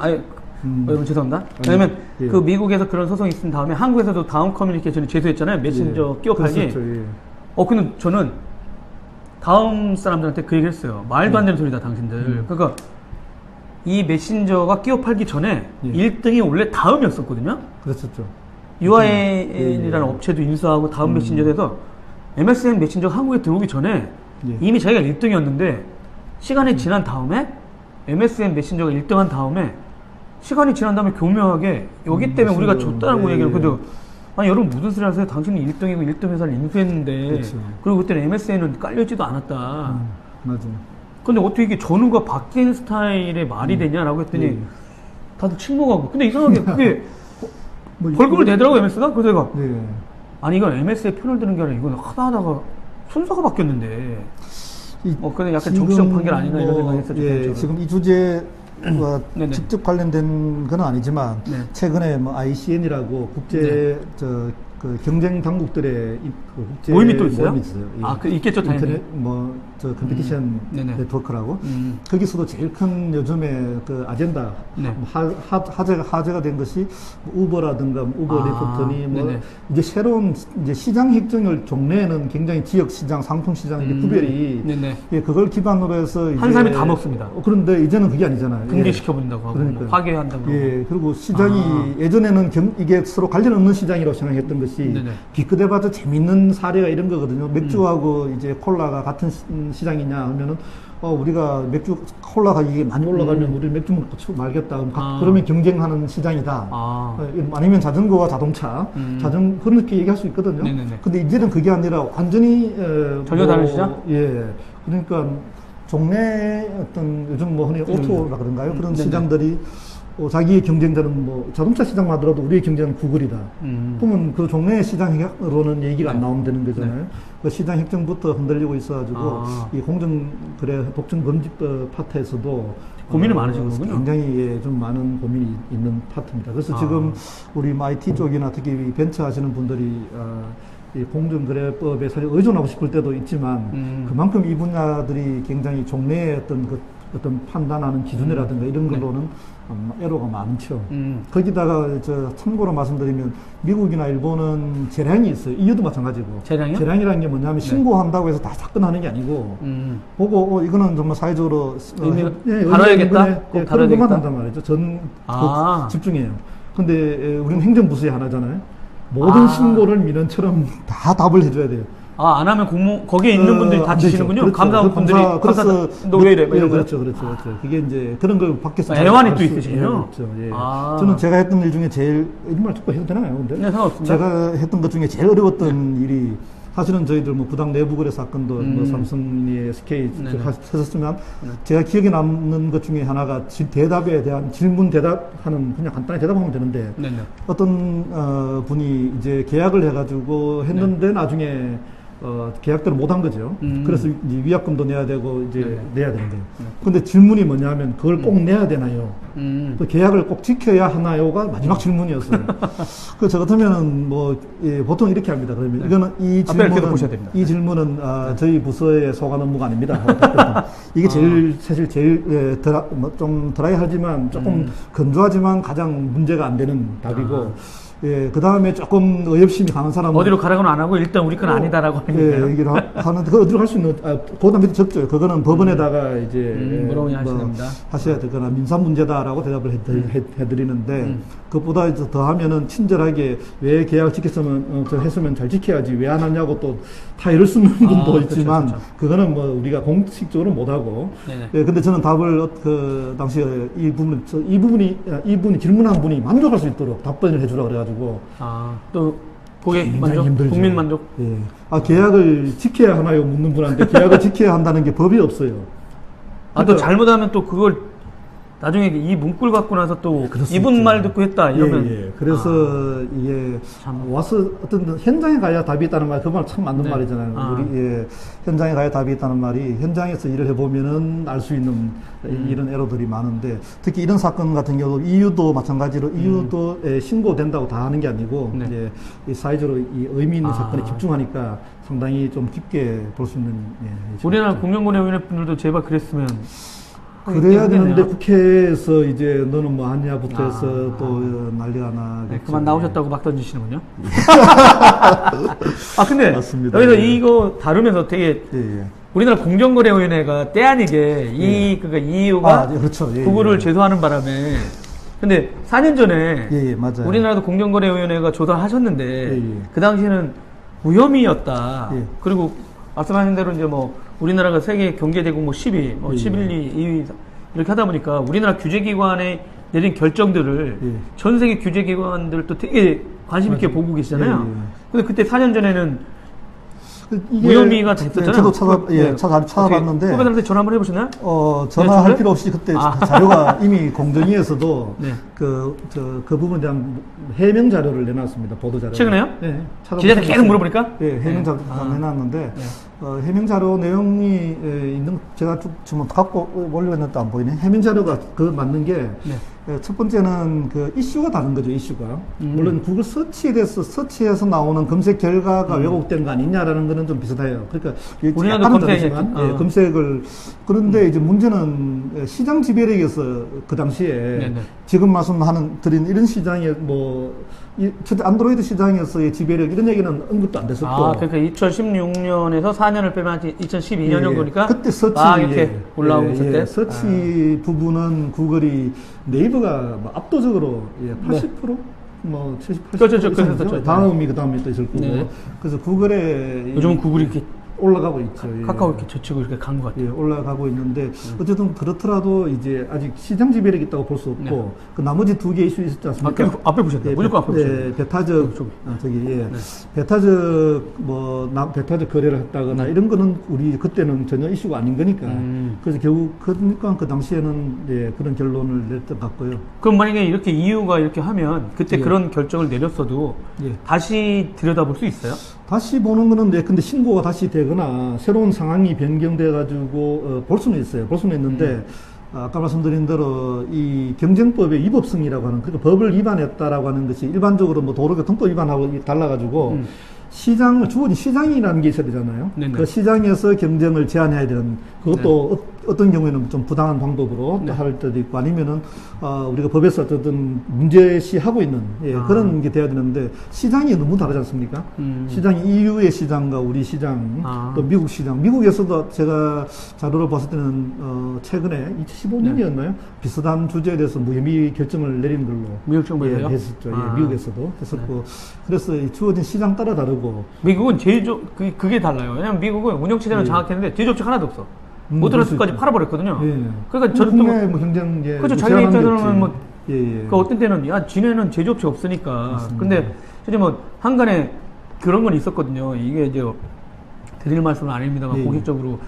여러분 죄송합니다. 왜냐면 예. 그 미국에서 그런 소송이 있은 다음에 한국에서도 다음 커뮤니케이션이 제소했잖아요. 메신저 끼워 팔기. 그랬었죠, 예. 근데 저는 다음 사람들한테 그 얘기를 했어요. 말도 안 되는 소리다, 당신들. 그러니까 이 메신저가 끼워 팔기 전에 예. 1등이 원래 다음이었었거든요. 그랬었죠. UIN이라는 업체도 인수하고 다음 메신저에서 MSN 메신저가 한국에 들어오기 전에 예. 이미 자기가 1등이었는데 시간이 지난 다음에 MSN 메신저가 1등한 다음에 시간이 지난 다음에 교묘하게 여기 때문에 우리가 줬다는 거 얘기를. 근데 아니 여러분 무슨 소리 하세요? 당신이 1등이고 1등 회사를 인수했는데 그렇죠. 그리고 그때는 MSN은 깔려있지도 않았다. 맞아. 근데 어떻게 이게 전후가 바뀐 스타일의 말이 되냐라고 했더니 예. 다들 침묵하고. 근데 이상하게 그게 뭐 벌금을 내더라고요, MS가. 그래서 내가 네. 아니 이건 MS에 편을 드는 게 아니라 이건 하다가 순서가 바뀌었는데 그냥 약간 정치적 판결 아니나 이런 생각이 했었죠. 예, 개인적으로. 지금 이 주제와 네네. 직접 관련된 건 아니지만 네. 최근에 뭐 ICN이라고 국제 그 경쟁 당국들의 그 국제 모임이 또 있어요? 모임이 있어요. 예. 있겠죠, 당연히. 인터넷 뭐 컴피티션 네네. 네트워크라고 거기서도 제일 큰 요즘에 그 아젠다 네. 화제가 된 것이 뭐 우버라든가 우버 리포트니 뭐 네네. 이제 새로운 이제 시장 획정을 종래에는 굉장히 지역 시장, 상품 시장 이제 구별이 네네. 예, 그걸 기반으로 해서 한 사람이 다 먹습니다. 그런데 이제는 그게 아니잖아요. 붕괴시켜버린다고 하고 그러니까요. 뭐 파괴한다고 예, 그러고. 그리고 시장이 예전에는 이게 서로 관련 없는 시장이라고 생각했던 것이 것이 네네. 기껏해봐도 재밌는 사례가 이런 거거든요. 맥주하고 이제 콜라가 같은 시장이냐 하면은 우리가 맥주 콜라가 이게 많이 올라가면 우리 맥주 먹고 말겠다. 그러면 경쟁하는 시장이다. 아니면 자전거와 자동차, 그렇게 얘기할 수 있거든요. 네네네. 근데 이제는 그게 아니라 완전히 전혀 다른 시장? 예, 그러니까 종래 어떤 요즘 뭐 흔히 오토라 그런가요? 그런 네네. 시장들이 자기의 경쟁자는 뭐 자동차 시장만 하더라도 우리의 경쟁은 구글이다. 그러면 그 종래 시장으로는 얘기가 안 나오면 되는 거잖아요. 네. 그 시장 혁정부터 흔들리고 있어가지고 이 공정거래 독점금지법 파트에서도 고민이 많으신 거군요. 굉장히 좀 많은 고민이 있는 파트입니다. 그래서 지금 우리 IT 쪽이나 특히 이 벤처 하시는 분들이 이 공정거래법에 사실 의존하고 싶을 때도 있지만 그만큼 이 분야들이 굉장히 종래의 어떤 판단하는 기준이라든가 이런 걸로는 애로가 많죠. 거기다가 참고로 말씀드리면 미국이나 일본은 재량이 있어요. 이유도 마찬가지고. 재량이요? 재량이라는 게 뭐냐면 신고한다고 해서 다 사건하는 게 아니고 보고 이거는 정말 사회적으로 다뤄야겠다. 꼭 그런 것만 한단 말이죠. 집중해요. 근데 우리는 행정부서의 하나잖아요. 모든 신고를 민원처럼 다 답을 해줘야 돼요. 안 하면 거기에 있는 분들이 다 지시는군요. 그렇죠. 감사분들이 그래서 너 왜 이래? 이런 그렇죠. 그게 이제 그런 걸 밖에서 애환이 또 있으시군요. 그렇죠. 예. 저는 제가 했던 일 중에 제일 이런 말 듣고 해도 되나요? 근데 네, 상관없습니다. 제가 했던 것 중에 제일 어려웠던 일이 사실은 저희들 뭐 부당 내부 거래 사건도 뭐 삼성이 SK 했었지만 제가 기억에 남는 것 중에 하나가 대답에 대한 질문 대답하는 그냥 간단히 대답하면 되는데 어떤 분이 이제 계약을 해가지고 했는데 나중에 계약대로 못한 거죠. 그래서 이제 위약금도 내야 되고 이제 내야 되는데. 근데 질문이 뭐냐면 그걸 꼭 내야 되나요? 또 계약을 꼭 지켜야 하나요가 마지막 질문이었어요. 그 저 같으면은 뭐 보통 이렇게 합니다. 그러면 이거는 이 질문은 저희 부서의 소관 업무가 아닙니다. 이게 사실 제일 좀 드라이하지만 조금 건조하지만 가장 문제가 안 되는 답이고. 예, 그 다음에 조금 의협심이 강한 사람은 어디로 가라고는 안 하고 일단 우리 건 아니다라고 하는 거예요. 예, 얘기를 하는데 그 어디로 갈 수 있는 그 다음에 적죠. 그거는 법원에다가 이제 물어보니 하십니다. 하셔야 되거나 민사 문제다라고 대답을 해드리는데 그것보다 이제 더 하면은 친절하게 왜 계약을 지켰으면 했으면 잘 지켜야지 왜 안 하냐고 또 다 이럴 수 있는 분도 있지만 그렇죠. 그거는 뭐 우리가 공식적으로 못 하고 예, 근데 저는 답을 그 당시에 이분이 질문한 분이 만족할 수 있도록 답변을 해주라 그래가지고 또 고객 만족, 힘들죠. 국민 만족. 예. 계약을 지켜야 하나요? 묻는 분한테 계약을 지켜야 한다는 게 법이 없어요. 또 잘못하면 또 그걸 나중에 이 문구를 갖고 나서 또 이분 말 듣고 했다 이러면 그래서 이게 와서 어떤 현장에 가야 답이 있다는 말, 그 말 참 맞는 말이잖아요. 우리 현장에 가야 답이 있다는 말이 현장에서 일을 해보면은 알 수 있는 이런 에러들이 많은데 특히 이런 사건 같은 경우 이유도 마찬가지로 이유도 신고된다고 다 하는 게 아니고 이제 이 사회적으로 이 의미 있는 사건에 집중하니까 상당히 좀 깊게 볼 수 있는. 우리나라 공정거래위원회 분들도 제발 그랬으면. 그래야 되는데 국회에서 이제 너는 뭐 하냐부터 해서 또 난리가 나. 그만 나오셨다고 막 던지시는군요. 근데 맞습니다. 여기서 이거 다루면서 되게 우리나라 공정거래위원회가 때 아니게 그러니까 EU가 그렇죠. 구글을 제소하는 바람에 근데 4년 전에 맞아요. 우리나라도 공정거래위원회가 조사하셨는데 그 당시에는 무혐의였다. 그리고 말씀하신 대로 이제 뭐 우리나라가 세계 경제대국 뭐 10위, 11위, 2위 이렇게 하다 보니까 우리나라 규제기관에 내린 결정들을 전 세계 규제기관들도 되게 관심 있게 보고 계시잖아요. 근데 그때 4년 전에는 무혐의가 됐었잖아요. 저도 찾아봤는데 후배들한테 전화 한번 해보셨나요? 전화할 필요 없이 그때 자료가 이미 공정위에서도 그 부분에 대한 해명 자료를 내놨습니다. 보도 자료. 최근에요? 네. 기자들 계속 물어보니까? 해명 자료 내놨는데 해명 자료 내용이 있는 제가 좀 갖고 올려고 했는데 안 보이네. 해명 자료가 맞는 게 첫 번째는 그 이슈가 다른 거죠, 이슈가. 물론 구글 서치에 대해서 서치에서 나오는 검색 결과가 왜곡된 거 아니냐라는 거는 좀 비슷해요. 그러니까 우리나라도 검색을 그런데 이제 문제는 시장 지배력에서 그 당시에 지금 드린 이런 시장에 첫째 안드로이드 시장에서의 지배력 이런 얘기는 언급도 안 됐었고. 그러니까 2016년에서 4년을 빼면 2012년 정도니까 그때 서치 이렇게 올라오고 있을 때 서치 부분은 구글이 네이버가 압도적으로 80%? 뭐 70, 80% 그렇죠. 이상이죠. 그랬었죠. 다음이 그 다음에 또 있을 거고. 네. 그래서 구글에 요즘은 구글이 이렇게 올라가고 있죠. 예. 카카오 이렇게 젖히고 이렇게 간 것 같아요. 예, 올라가고 있는데 어쨌든 그렇더라도 이제 아직 시장 지배력이 있다고 볼 수 없고 네. 그 나머지 두 개 이슈 있었지 않습니까? 앞에 보셨네요. 무조건 앞에 보셨네요. 예, 배타적 저기. 저기 예. 네. 배타적 배타적 거래를 했다거나 이런 거는 우리 그때는 전혀 이슈가 아닌 거니까. 그래서 결국 그러니까 그 당시에는 예, 그런 결론을 냈던 것 같고요. 그럼 만약에 이렇게 EU가 이렇게 하면 그때 예. 그런 결정을 내렸어도 예. 다시 들여다볼 수 있어요? 다시 보는 거는 네, 근데 신고가 다시 되거나 새로운 상황이 변경돼 가지고 볼 수는 있어요. 볼 수는 있는데 아까 말씀드린 대로 이 경쟁법의 위법성이라고 하는 그러니까 법을 위반했다라고 하는 것이 일반적으로 뭐 도로교통법 위반하고 달라 가지고 시장을 주어진 시장이라는 게 있어야 되잖아요. 네네. 그 시장에서 경쟁을 제한해야 되는 그것도 어떤 경우에는 좀 부당한 방법으로 네. 또 할 때도 있고 아니면은 우리가 법에서 어쨌든 문제시하고 있는 예, 그런 게 돼야 되는데 시장이 너무 다르지 않습니까? 시장이 EU의 시장과 우리 시장 또 미국 시장 미국에서도 제가 자료를 봤을 때는 최근에 2015년이었나요? 비슷한 주제에 대해서 무혐의 결정을 내린 걸로 미국 정부에서요? 예, 했었죠. 예, 미국에서도 했었고 그래서 이 주어진 시장 따라 다르고 미국은 제조업 그게 달라요. 왜냐면 미국은 운영체제는 예. 장악했는데 제조업체 하나도 없어. 그럴 모터레스까지 수 있죠. 팔아버렸거든요. 예. 그러니까 저도 국내 뭐 경쟁 예, 그렇죠. 뭐 자기 제한한 게 입장에서는 있지. 뭐 예, 예. 그 어떤 때는 야 지네는 제조업체 없으니까. 맞습니다. 근데 실제 뭐 한간에 그런 건 있었거든요. 이게 이제 드릴 말씀은 아닙니다만 예, 예. 공식적으로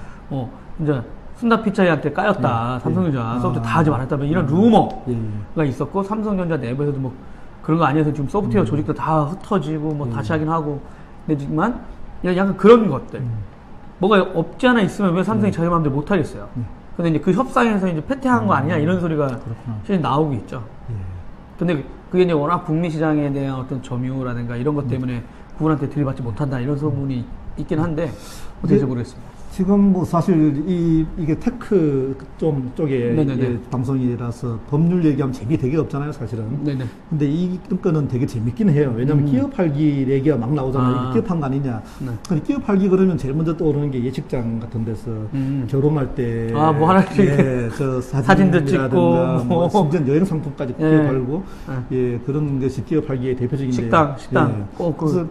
이제 순다 피차이한테 까였다. 예, 삼성전자 예. 소프트 다 하지 말았다. 뭐 이런 루머가 예, 예. 있었고 삼성전자 내부에서도 뭐 그런 거 아니어서 지금 소프트웨어 조직도 다 흩어지고 뭐 다시 하긴 하고 근데지만 약간 그런 것들 뭐가 없지 않아 있으면 왜 삼성이 자기 마음대로 못 하겠어요. 근데 이제 그 협상에서 이제 패퇴한 거 아니냐 이런 소리가 실제 나오고 있죠. 예. 근데 그게 이제 워낙 북미 시장에 대한 어떤 점유라든가 이런 것 때문에 구글한테 들이받지 못한다 이런 소문이 있긴 한데 어떻게 될지 모르겠습니다. 지금 뭐 사실 이게 테크 쪽에 네네네. 예, 방송이라서 법률 얘기하면 재미 되게 없잖아요, 사실은. 네네. 근데 이 건은 되게 재밌긴 해요. 왜냐면 기업 팔기 얘기가 막 나오잖아요. 아. 이게 기업한 거 아니냐. 네. 근데 기업 팔기 그러면 제일 먼저 떠오르는 게 예식장 같은 데서 결혼할 때. 뭐 하나씩 예, 저 사진도 찍고, 뭐 뭐. 심지어 여행 상품까지 예. 기업 팔고. 예, 그런 것이 기업 팔기의 대표적인데. 식당. 꼭 그래서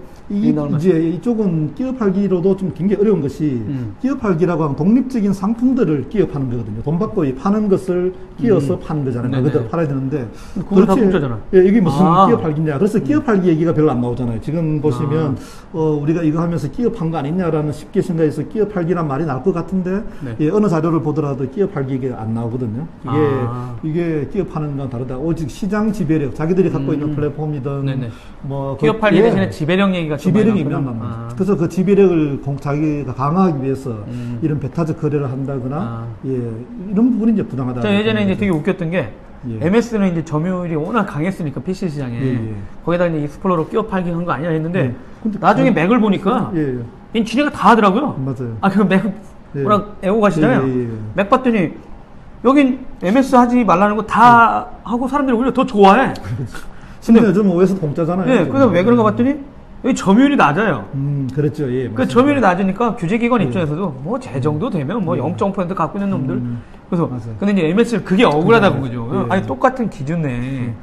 나올 이제 이쪽은 기업 팔기로도 좀 굉장히 어려운 것이 기업 팔기라고 하면 독립적인 상품들을 기업하는 거거든요. 돈 받고 파는 것을 끼어서 파는 거잖아요. 네네. 그것들 팔아야 되는데. 그걸 다 공짜잖아. 예, 이게 무슨 아. 기업 팔기냐. 그래서 기업 팔기 얘기가 별로 안 나오잖아요. 지금 보시면 우리가 이거 하면서 기업한 거 아니냐라는 쉽게 생각해서 기업 팔기란 말이 나올 것 같은데 네. 예, 어느 자료를 보더라도 기업 팔기 얘기가 안 나오거든요. 이게 기업하는 건 다르다. 오직 시장 지배력, 자기들이 갖고 있는 플랫폼이든 네네. 뭐 기업 팔기 예. 대신에 지배력 얘기가 좀 많이 지배력이 나오거든요. 있는 겁니다. 그래서 그 지배력을 자기가 강화하기 위해서 이런 배타적 거래를 한다거나 예, 이런 부분이 이제 부당하다. 저 예전에 이제 되게 웃겼던 게 예. MS는 이제 점유율이 워낙 강했으니까 PC 시장에 예. 거기다 이제 익스플로러 끼워 팔기 한 거 아니냐 했는데 예. 근데 나중에 맥을 보니까 예, 이 지네가 다 하더라고요. 맞아요. 그 맥 예. 워낙 애고 가시잖아요. 예, 예, 예. 맥 봤더니 여긴 MS 하지 말라는 거 다 하고 사람들이 오히려 더 좋아해. 근데 요즘 OS도 공짜잖아요. 예, 그래서 왜 그런가 봤더니 여기 점유율이 낮아요. 그랬죠. 예. 그 맞습니다. 점유율이 낮으니까 규제기관 입장에서도 뭐 제 정도 되면 뭐 0.5% 갖고 있는 놈들. 그래서 맞아요. 근데 이제 MS를 그게 억울하다는 그죠. 거죠. 예. 아니 똑같은 기준에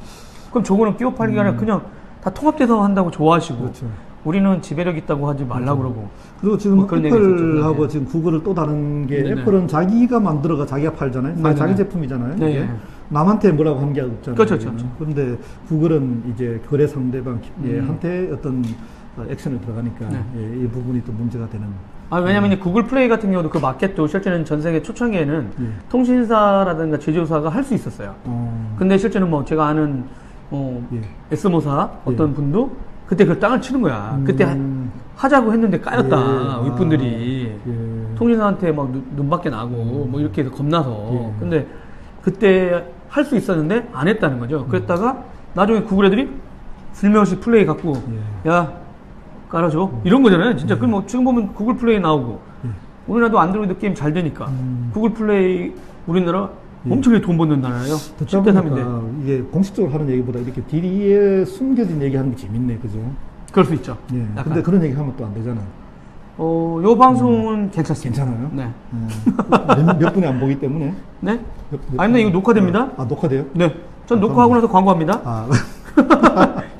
그럼 저거는 끼워 팔기가 아니라 그냥 다 통합돼서 한다고 좋아하시고 그렇죠. 우리는 지배력 있다고 하지 말라고 그러고. 그리고 지금 뭐 그런 얘기 있었죠. 애플하고 네. 지금 구글을 또 다른 게 네네. 애플은 자기가 만들어가 자기가 팔잖아요. 네네. 자기 제품이잖아요. 네. 이게. 남한테 뭐라고 한 게 없잖아요. 그렇죠, 이게는. 그렇죠. 그런데 구글은 이제 거래 상대방 한테 어떤 액션을 들어가니까 네. 예, 이 부분이 또 문제가 되는. 왜냐면 이제 구글 플레이 같은 경우도 그 마켓도 실제는 전 세계 초창기에는 예. 통신사라든가 제조사가 할 수 있었어요. 근데 실제는 뭐 제가 아는 예. S모사 어떤 분도 그때 그 땅을 치는 거야. 그때 하자고 했는데 까였다. 예. 윗분들이. 예. 통신사한테 막 눈밖에 나고 뭐 이렇게 해서 겁나서. 예. 근데 그때 할 수 있었는데 안 했다는 거죠. 그랬다가 나중에 구글 애들이 슬며시 플레이 갖고 야 깔아줘 이런 거잖아요. 진짜 그럼 뭐 지금 보면 구글 플레이 나오고 우리나라도 안드로이드 게임 잘 되니까 구글 플레이 우리나라 엄청나게 돈 버는 나라예요. 듣다 10대 3인데. 보니까 이게 공식적으로 하는 얘기보다 이렇게 뒤에 숨겨진 얘기하는 게 재밌네, 그죠? 그럴 수 있죠. 예. 약간. 근데 그런 얘기 하면 또 안 되잖아요. 요 방송은 괜찮습니다. 괜찮아요? 네. 몇 분이 안 보기 때문에. 네? 몇 아니, 근데 이거 녹화됩니다. 녹화돼요? 네. 전 녹화하고 나서 광고합니다. 아,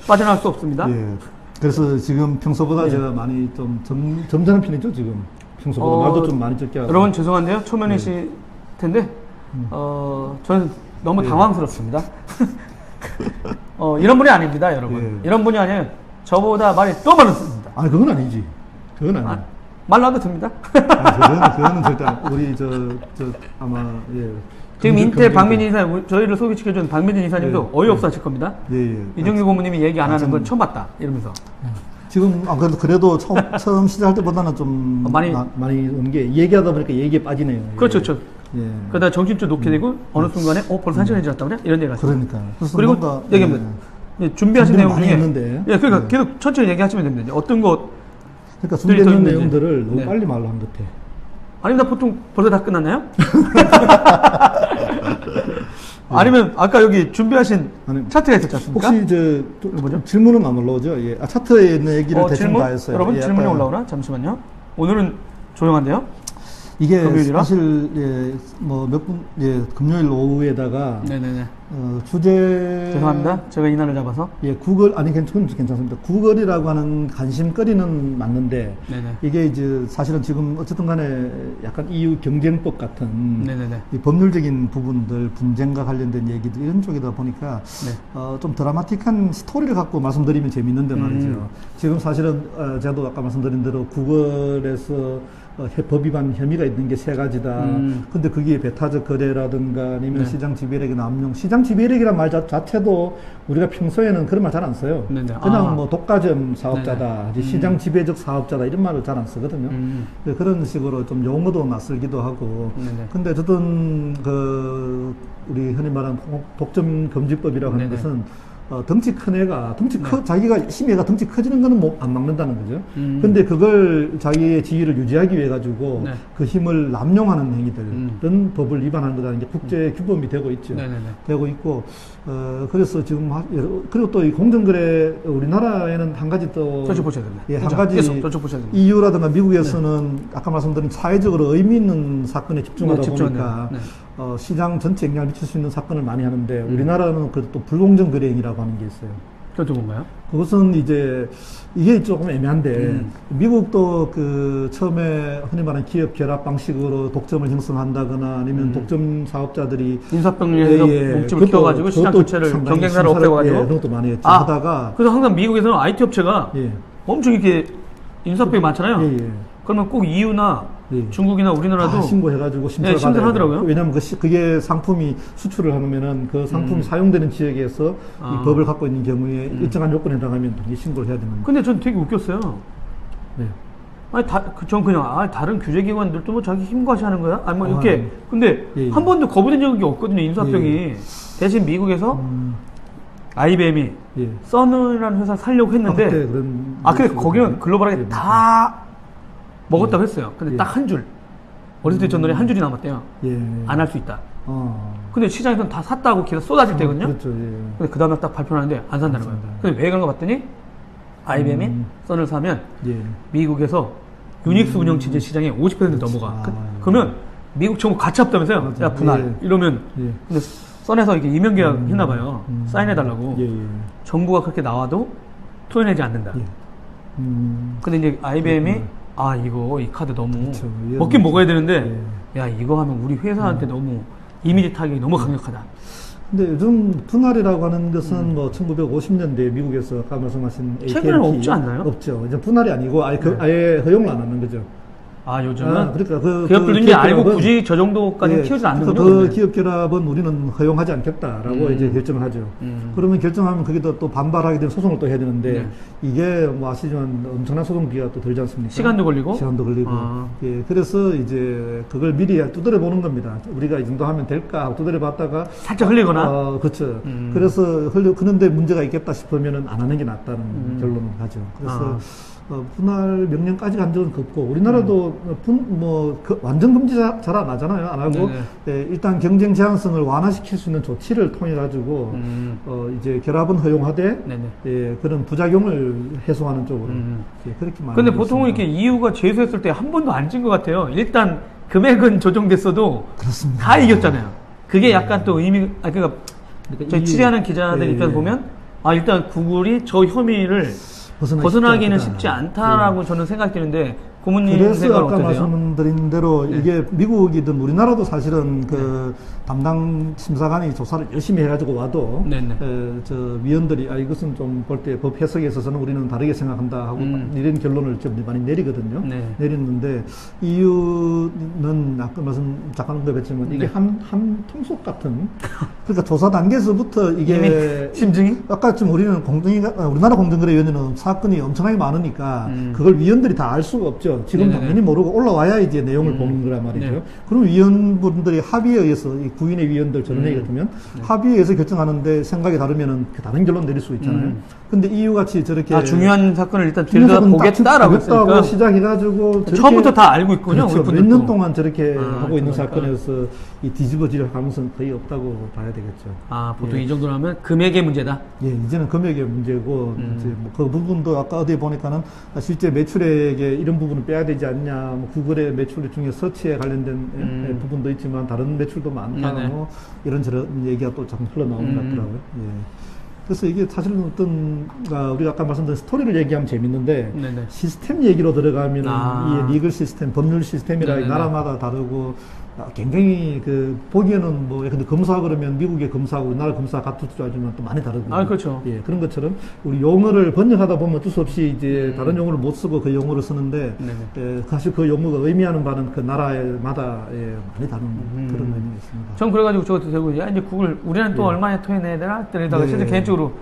빠져나갈 수 없습니다. 예. 그래서 지금 평소보다 예. 제가 많이 좀 점잖은 편이죠, 지금. 평소보다 말도 좀 많이 적게 하고. 여러분 죄송한데요. 초면이실 텐데, 저는 너무 당황스럽습니다. 이런 분이 아닙니다, 여러분. 예. 이런 분이 아니에요. 저보다 말이 또 많습니다. 아니, 그건 아니지. 그건 아니야. 말 나도 듭니다. 그거는 절대 우리 아마 예. 지금 인텔 박민진 이사님, 저희를 소개시켜준 박민진 이사님도 예. 어이없어 하실 겁니다. 예. 이정규 고모님이 얘기 안 하는 건 처음 봤다. 이러면서. 지금 그래도 처음 시작할 때보다는 좀 많이 오는 게 얘기하다 보니까 얘기에 빠지네요. 그렇죠, 그렇죠. 예. 그러다 정신줄 놓게 되고 어느 순간에 벌써 한 시간이 지났다고 그래? 이런 얘기가 있어요. 그러니까. 그리고 뭔가, 얘기하면 준비하신 내용 많이 중에 했는데. 예, 그러니까 계속 천천히 얘기하시면 됩니다. 어떤 거 그러니까 준비된 있는지. 내용들을 너무 네. 빨리 말로 한 것 같아. 아닙니다. 보통 벌써 다 끝났나요? 아니면 아까 여기 준비하신 아니, 차트가 있었지 않습니까? 혹시 뭐죠? 질문은 안 올라오죠? 예. 차트에 있는 얘기를 대충 질문? 다 했어요. 여러분 예, 질문이 아까 올라오나? 잠시만요. 오늘은 조용한데요? 이게 금요일이라? 사실 금요일 오후에다가 네네네. 주제 죄송합니다. 제가 이날을 잡아서. 예, 구글 아니 괜찮습니다. 구글이라고 하는 관심거리는 맞는데 네네. 이게 이제 사실은 지금 어쨌든 간에 약간 EU 경쟁법 같은 네네네. 이 법률적인 부분들 분쟁과 관련된 얘기들 이런 쪽이다 보니까 네. 좀 드라마틱한 스토리를 갖고 말씀드리면 재밌는데 말이죠. 지금 사실은 제가 아까 말씀드린 대로 구글에서 법 위반 혐의가 있는 게 세 가지다. 근데 그게 배타적 거래라든가 아니면 네. 시장 지배력의 남용. 시장 지배력이란 말 자체도 우리가 평소에는 그런 말 잘 안 써요. 네네. 그냥 뭐 독과점 사업자다, 네네. 시장 지배적 사업자다 이런 말을 잘 안 쓰거든요. 그런 식으로 좀 용어도 낯설기도 하고. 네네. 근데 어쨌든 우리 흔히 말하는 독점 금지법이라고 하는 네네. 것은 덩치 큰 애가 자기가 심해가 덩치 커지는 거는 안 막는다는 거죠. 근데 그걸 자기의 지위를 유지하기 위해 가지고 네. 그 힘을 남용하는 행위들은 법을 위반하는 거다는 게 국제 규범이 되고 있죠. 네네네. 되고 있고 그래서 지금 그리고 또 이 공정거래 우리나라에는 한 가지 또 저쪽 보셔야 됩니다. 예, 한 그죠? 가지 계속 저쪽 보셔야 됩니다. EU라든가 미국에서는 아까 말씀드린 사회적으로 의미 있는 사건에 집중하다 네, 집중하네요. 보니까 네. 시장 전체 영향을 미칠 수 있는 사건을 많이 하는데 우리나라는 그래도 또 불공정 거래 행위라고 하는 게 있어요. 저쪽 뭔가요? 그것은 이제 이게 조금 애매한데 미국도 처음에 흔히 말하는 기업 결합 방식으로 독점을 형성한다거나 아니면 독점 사업자들이 인사병리에서 몸집을 그것도- 키워가지고 시장 그것도 전체를 상당히 경쟁사를 없애가지고 예, 그런 것도 많이 했죠. 하다가 그래서 항상 미국에서는 IT 업체가 예. 엄청 이렇게 인사병이 많잖아요. 예, 예. 그러면 꼭 EU나 예. 중국이나 우리나라도 다 신고해가지고 심사를 네, 심사를 받아야 하더라고요. 돼요. 왜냐하면 그게 상품이 수출을 하면은 그 상품이 사용되는 지역에서 이 법을 갖고 있는 경우에 일정한 요건에 해당하면 이게 신고를 해야 되는 거예요. 근데 전 되게 웃겼어요. 네. 아니, 전 그냥, 다른 규제기관들도 뭐 자기 힘과시 하는 거야? 아니, 뭐, 이렇게. 네. 근데, 예. 한 번도 거부된 적이 없거든요, 인사병이. 대신 미국에서 IBM이 예. 써느라는 회사 살려고 했는데, 그때 그런 근데 거기는 글로벌하게 예, 다 먹었다고 했어요. 근데 예. 딱 한 줄. 어렸을 때 전날에 한 줄이 남았대요. 예. 안 할 수 있다. 어. 근데 시장에서는 다 샀다고 기사 쏟아질 때거든요. 그렇죠. 예. 근데 그 다음에 딱 발표하는데 안 산다는 거예요. 근데 왜 그런가 봤더니 IBM이 썬을 사면 예. 미국에서 유닉스 운영 체제 시장에 50% 넘어가. 아, 그러면 미국 정부 가치 없다면서요? 맞아. 야 분할. 예. 이러면 예. 근데 썬에서 이게 이면 계약 했나 봐요. 사인해달라고. 예. 예. 정부가 그렇게 나와도 토해내지 않는다. 예. 근데 이제 IBM이 이거 이 카드 너무 그렇죠. 먹긴 먹어야 되는데 예. 야 이거 하면 우리 회사한테 너무 이미지 타격이 너무 강력하다. 근데 요즘 분할이라고 하는 것은 뭐 1950년대 미국에서 아까 말씀하신 최근에는 AT&T 없지 않나요? 없죠. 이제 분할이 아니고 아예 허용을 안 하는 거죠. 요즘은 그러니까 기업들도 이제 알고 굳이 저 정도까지 키우지 않는군요. 그 기업 결합은 우리는 허용하지 않겠다라고 이제 결정을 하죠. 그러면 결정하면 거기다 또 반발하게 되면 소송을 또 해야 되는데 네. 이게 뭐 아시지만 엄청난 소송비가 또 들지 않습니까? 시간도 걸리고? 시간도 걸리고. 예, 그래서 이제 그걸 미리 두드려 보는 겁니다. 우리가 이 정도 하면 될까 하고 두드려 봤다가 살짝 흘리거나. 그렇죠. 그래서 그런데 문제가 있겠다 싶으면은 안 하는 게 낫다는 결론을 하죠. 그래서 분할 명령까지 간 적은 없고 우리나라도 완전 금지 잘 안 하잖아요. 안 하고 일단 경쟁 제한성을 완화시킬 수 있는 조치를 통해 가지고 이제 결합은 허용하되 그런 부작용을 해소하는 쪽으로 그렇게 많이. 근데 보통은 이렇게 EU가 제소했을 때 한 번도 안 진 것 같아요. 일단 금액은 조정됐어도 그렇습니다. 다 이겼잖아요. 그게 약간 또 의미, 그러니까 저희 취재하는 기자들 입장에서 보면 일단 구글이 저 혐의를 벗어나기는 쉽지 않다. 않다라고 저는 생각되는데 고문님 그래서 생각은 아까 어떠세요? 말씀드린 대로 네. 이게 미국이든 우리나라도 사실은 그 담당 심사관이 조사를 열심히 해가지고 와도 네네. 저 위원들이 이것은 좀 볼 때 법 해석에 있어서는 우리는 다르게 생각한다 하고 이런 결론을 좀 많이 내리거든요. 네. 내렸는데 이유는 아까 잠깐 언급했지만 이게 네. 한 통속 같은 그러니까 조사 단계에서부터 이미 이게 심증이? 아까 지금 우리는 우리나라 공정거래위원회는 사건이 엄청나게 많으니까 그걸 위원들이 다 알 수가 없죠. 지금 네네네. 당연히 모르고 올라와야 이제 내용을 보는 거란 말이죠. 네. 그럼 위원분들이 합의에 의해서 이 구인의 위원들 전원회의 같으면 합의에 의해서 결정하는데 생각이 다르면은 그 다른 결론 내릴 수 있잖아요. 근데 EU 같이 저렇게 중요한 사건을 일단 중요한 들여다보겠다라고 했으니까 보겠다고 시작해가지고 저렇게 처음부터 다 알고 있군요. 그렇죠. 우리 몇 년 분들도. 동안 저렇게 하고 있는 그러니까. 사건에서 이 뒤집어질 가능성은 거의 없다고 봐야 되겠죠. 보통 이 정도라면 금액의 문제다. 예, 이제는 금액의 문제고, 이제 뭐그 부분도 아까 어디에 보니까는 실제 매출액에 이런 부분은 빼야 되지 않냐, 뭐 구글의 매출 중에 서치에 관련된 부분도 있지만 다른 매출도 많다, 네네. 뭐 이런저런 얘기가 또 참 흘러나오는 것 같더라고요. 예. 그래서 이게 사실은 우리가 아까 말씀드린 스토리를 얘기하면 재밌는데, 네네. 시스템 얘기로 들어가면 이 리글 시스템, 법률 시스템이라 네네네. 나라마다 다르고, 굉장히 보기에는 근데 검사 그러면 미국의 검사하고 우리나라 검사 같을 줄 알지만 또 많이 다르거든요. 그렇죠. 예, 그런 것처럼 우리 용어를 번역하다 보면 어쩔 수 없이 이제 다른 용어를 못 쓰고 그 용어를 쓰는데, 사실 그 용어가 의미하는 바는 그 나라마다 많이 다른 그런 의미가 있습니다. 전 그래가지고 저것도 되고, 이제 구글, 우리는 또 얼마나 토해내야 되나? 그러다가 네. 실제 개인적으로,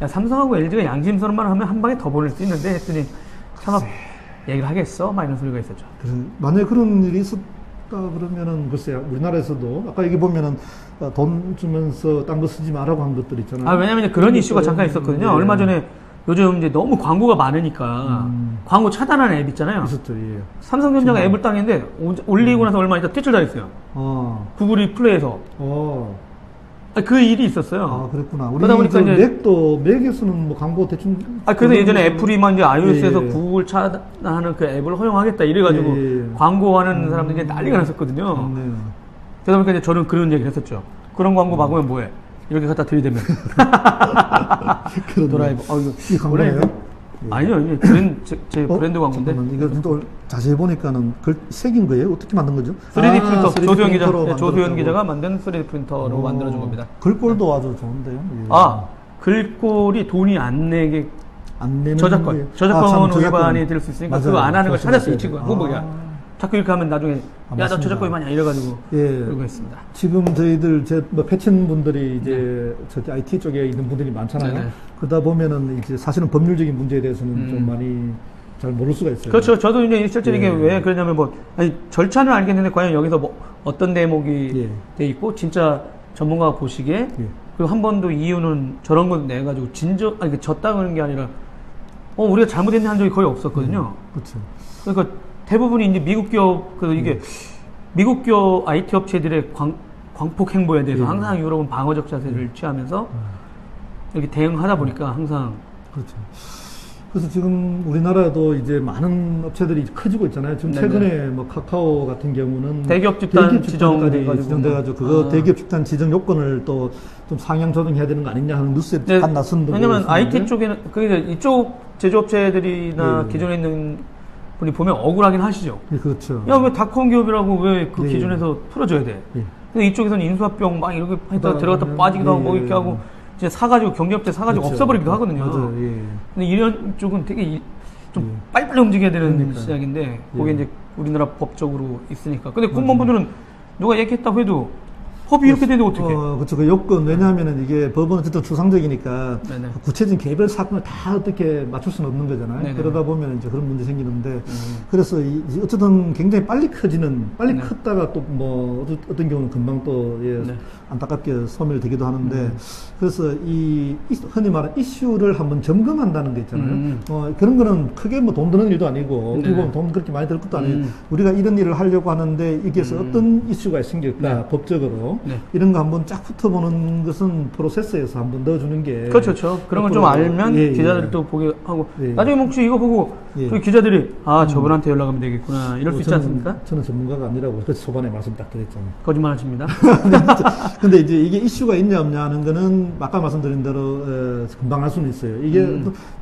삼성하고 LG가 양심선언만 하면 한 방에 더 보낼 수 있는데 했더니, 참, 얘기를 하겠어? 막 이런 소리가 있었죠. 만약에 그런 일이 있었다 그러면은 글쎄요, 우리나라에서도 아까 여기 보면은 돈 주면서 딴 거 쓰지 마라고 한 것들 있잖아요. 왜냐면 그런 이슈가 잠깐 있었거든요. 네. 얼마 전에 요즘 이제 너무 광고가 많으니까 광고 차단하는 앱 있잖아요. 있었죠, 예. 삼성전자가 앱을 당했는데 올리고 나서 얼마 있다 퇴출당했어요. 구글이 플레이에서. 그 일이 있었어요. 그랬구나. 우리 그러다 보니까 이제 맥에서는 뭐 광고 대충. 그래서 예전에 애플이만 이제 iOS에서 예. 구글 차단하는 그 앱을 허용하겠다 이래가지고 예. 광고하는 사람들이 난리가 났었거든요. 네. 그러다 보니까 이제 저는 그런 얘기를 했었죠. 그런 광고 막으면 뭐해? 이렇게 갖다 들이대면. 드라이버. 이 광고예요? 아니요, 이게 제 브랜드 광고인데. 잠깐만, 이거 또 자세히 보니까는 색인 거예요? 어떻게 만든 거죠? 3D 프린터. 3D 조수현 기자. 프린터로 조수현 만들었다고. 기자가 만든 3D 프린터로 만들어준 겁니다. 글꼴도 아주 좋은데요. 예. 글꼴이 돈이 안 내게 안 내는 저작권. 게- 저작권 참, 위반이 될 수 있으니까 그거 맞아요. 안 하는 걸 찾았어, 이 맞아요. 친구가. 그거 뭐야. 자꾸 이렇게 하면 나중에, 야, 나 맞습니다. 저작권 위반이야. 이래가지고. 예. 그러고 있습니다. 지금 저희들 패친 분들이 이제 저기 IT 쪽에 있는 분들이 많잖아요. 네네. 그러다 보면은 이제 사실은 법률적인 문제에 대해서는 좀 많이 잘 모를 수가 있어요. 그렇죠. 저도 이제 실제 이게 예. 왜 그러냐면 절차는 알겠는데 과연 여기서 어떤 대목이 예. 돼 있고 진짜 전문가가 보시기에 예. 그리고 한 번도 이유는 저런 거 내가지고 졌다 그런 게 아니라 우리가 잘못했냐 한 적이 거의 없었거든요. 그렇죠. 그러니까 대부분이 이제 미국 기업 미국 기업 IT 업체들의 광폭 행보에 대해서 예. 항상 유럽은 방어적 자세를 취하면서 이렇게 대응하다 보니까 항상 그렇죠. 그래서 지금 우리나라도 이제 많은 업체들이 커지고 있잖아요. 지금 네네. 최근에 뭐 카카오 같은 경우는 대기업 집단 집단까지 지정돼가지고. 지정돼가지고 그거 대기업 집단 지정 요건을 또 좀 상향 조정해야 되는 거 아니냐 하는 뉴스에 네, 간 나선도 왜냐면 IT 쪽에는 이쪽 제조업체들이나 예. 기존에 있는 분이 보면 억울하긴 하시죠. 예, 그렇죠. 야, 왜 닷컴 기업이라고 왜 그 예. 기준에서 풀어줘야 돼? 예. 근데 이쪽에서는 인수합병 막 이렇게 했다가 들어갔다 그러면, 빠지기도 하고 뭐 예. 이렇게 하고 이제 사가지고 경제업체 사가지고 그렇죠. 없어버리기도 하거든요. 맞아요. 예. 근데 이런 쪽은 되게 좀 예. 빨리빨리 움직여야 되는 그러니까요. 시작인데 그게 예. 이제 우리나라 법적으로 있으니까. 근데 공무원분들은 누가 얘기했다고 해도 법이 이렇게 되는데 어떻게? 그렇죠. 그 요건, 왜냐하면은 이게 법은 어쨌든 추상적이니까 네네. 구체적인 개별 사건을 다 어떻게 맞출 수는 없는 거잖아요. 네네. 그러다 보면 이제 그런 문제 생기는데, 그래서 어쨌든 굉장히 빨리 빨리 네. 컸다가 또 뭐, 어떤 경우는 금방 또, 네. 안타깝게 소멸되기도 하는데, 그래서 흔히 말하는 이슈를 한번 점검한다는 게 있잖아요. 그런 거는 크게 뭐 돈 드는 일도 아니고, 어떻게 보면 돈 그렇게 많이 들 것도 아니고, 우리가 이런 일을 하려고 하는데, 이게서 어떤 이슈가 생길까, 법적으로. 네. 이런 거 한번 쫙 훑어보는 것은 프로세스에서 한번 넣어주는 게 그렇죠. 그런 걸 좀 알면 기자들이 또 보게 하고 나중에 혹시 이거 보고 저희 기자들이 저분한테 연락하면 되겠구나 이럴 수 있지 않습니까? 저는 전문가가 아니라고 그래서 초반에 말씀 딱 드렸잖아요. 거짓말 하십니다. 근데 이제 이게 이슈가 있냐 없냐 하는 거는 아까 말씀드린 대로 금방 알 수는 있어요.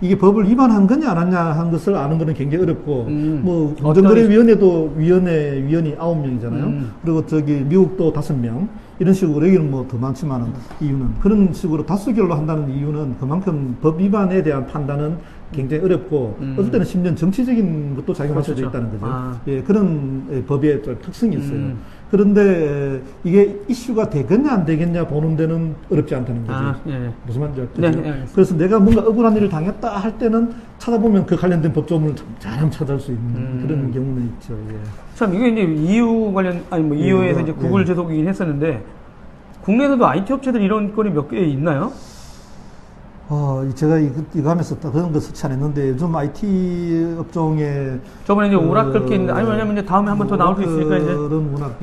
이게 법을 위반한 거냐 안 하냐 하는 것을 아는 거는 굉장히 어렵고 뭐 공정거래위원회도 위원이 9명이잖아요. 그리고 저기 미국도 5명 이런 식으로 여기는 뭐 더 많지만은 이유는 그런 식으로 다수결로 한다는 이유는 그만큼 법 위반에 대한 판단은 굉장히 어렵고 어떨 때는 심지어 정치적인 것도 작용할 수도 있다는 거죠. 예, 그런 법의 특성이 있어요. 그런데 이게 이슈가 되겠냐 안 되겠냐 보는 데는 어렵지 않다는 거죠. 예. 무슨 말인지 알죠? 네, 그래서 내가 뭔가 억울한 일을 당했다 할 때는 찾아보면 그 관련된 법조문을 잘 찾아올 수 있는 그런 경우는 있죠. 예. 참 이게 이제 EU 관련 아니 뭐 EU에서 이제 구글 제속이긴 했었는데 국내에서도 IT 업체들 이런 건이 몇 개 있나요? 제가 이거 하면서 그런 거 서치 안 했는데 요즘 IT 업종에 저번에 이제 오라클 게 있는데 아니 왜냐면 이제 다음에 한 번 더 나올 수 있으니까 이제 그런 워낙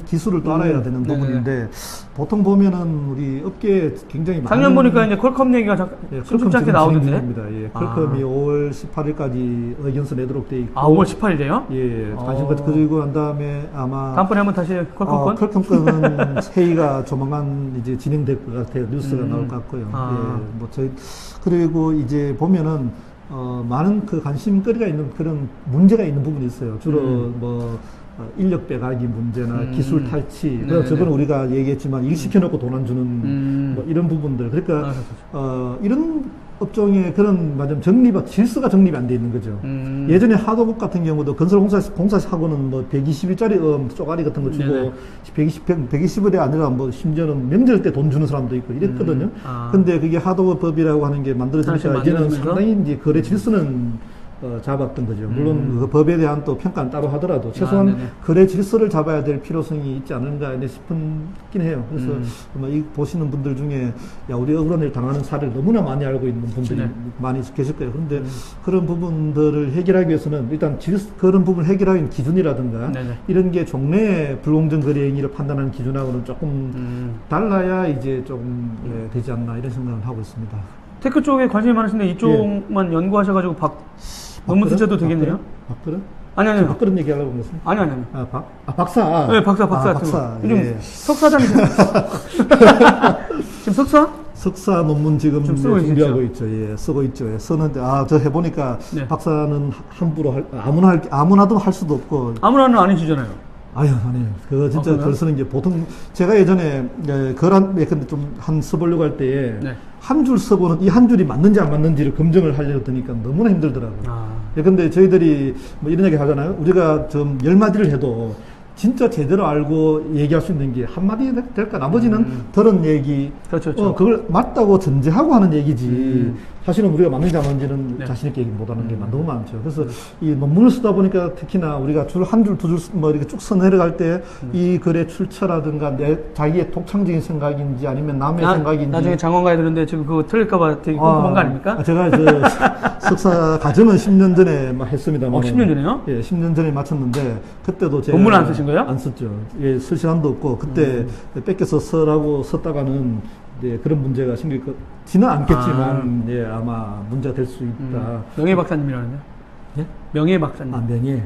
기술을 또 알아야 되는 부분인데 보통 보면은 우리 업계에 굉장히 많은 작년 보니까 이제 퀄컴 얘기가 심심치 않게 나오는데 예, 퀄컴이 5월 18일까지 의견서 내도록 돼 있고 5월 18일이에요? 예, 그리고 난 다음에 아마 다음번에 한번 다시 퀄컴 건? 퀄컴 건은 회의가 조만간 이제 진행될 것 같아요. 뉴스가 나올 것 같고요. 예, 뭐 저희 그리고 이제 보면은 많은 그 관심거리가 있는 그런 문제가 있는 부분이 있어요. 주로 뭐 인력 빼가기 문제나 기술 탈취. 저번에 우리가 얘기했지만 일 시켜놓고 돈 안 주는 뭐 이런 부분들. 그러니까 이런 업종의 그런 질서가 정립이 안 돼 있는 거죠. 예전에 하도급 같은 경우도 건설공사하고는 뭐 120일짜리 쪼가리 같은 거 주고 120일이 아니라 뭐 심지어는 명절 때 돈 주는 사람도 있고 이랬거든요. 근데 그게 하도급법이라고 하는 게 만들어지니까 이제는 상당히 이제 거래 질서는 잡았던 거죠. 물론 그 법에 대한 또 평가는 따로 하더라도 최소한 거래 질서를 잡아야 될 필요성이 있지 않은가 싶긴 해요. 그래서 아마 이 보시는 분들 중에 우리 억울한 일 당하는 사례를 너무나 많이 알고 있는 분들이 많이 계실 거예요. 그런데 그런 부분들을 해결하기 위해서는 일단 그런 부분을 해결하기 위한 기준이라든가 이런 게 종래 불공정 거래 행위를 판단하는 기준하고는 조금 달라야 이제 조금 되지 않나 이런 생각을 하고 있습니다. 테크 쪽에 관심이 많으신데 이쪽만 연구하셔가지고 논문 쓰셔도 되겠네요? 박그릇? 아니요. 박그릇 얘기하려고 그랬어요? 아니요. 박사. 네, 박사. 요즘 석사장이세요? 지금 석사 논문 지금 준비하고 있죠. 예, 쓰고 있죠. 예, 쓰는데, 저 해보니까 박사는 함부로 아무나도 할 수도 없고. 아무나는 아니시잖아요. 아니에요. 그거 진짜 글 쓰는 게 보통, 제가 예전에, 근데 좀 써보려고 할 때에, 한 줄 써보는 이 한 줄이 맞는지 안 맞는지를 검증을 하려고 드니까 너무나 힘들더라고요. 근데 저희들이 뭐 이런 얘기 하잖아요. 우리가 좀 10마디를 해도 진짜 제대로 알고 얘기할 수 있는 게 한마디 될까? 나머지는 들은 얘기. 그렇죠. 그걸 맞다고 전제하고 하는 얘기지. 사실은 우리가 맞는지 안 맞는지는 자신있게 얘기 못 하는 게 너무 많죠. 그래서 이 논문을 쓰다 보니까 특히나 우리가 한 줄, 두 줄 뭐 이렇게 쭉 써내려갈 때 이 글의 출처라든가 자기의 독창적인 생각인지 아니면 남의 생각인지. 나중에 장원 가야 되는데 지금 그거 틀릴까봐 되게 꼼꼼한 거 아닙니까? 제가 석사 과정은 10년 전에 했습니다만. 10년 전에요? 예, 10년 전에 마쳤는데 그때도 제가. 논문 안 쓰신 거예요? 안 썼죠. 예, 쓸 시간도 없고 그때 뺏겨서 쓰라고 썼다가는 그런 문제가 생기지는 않겠지만 아마 문제가 될 수 있다. 명예 박사님이라는데? 예? 명예 박사님. 명예.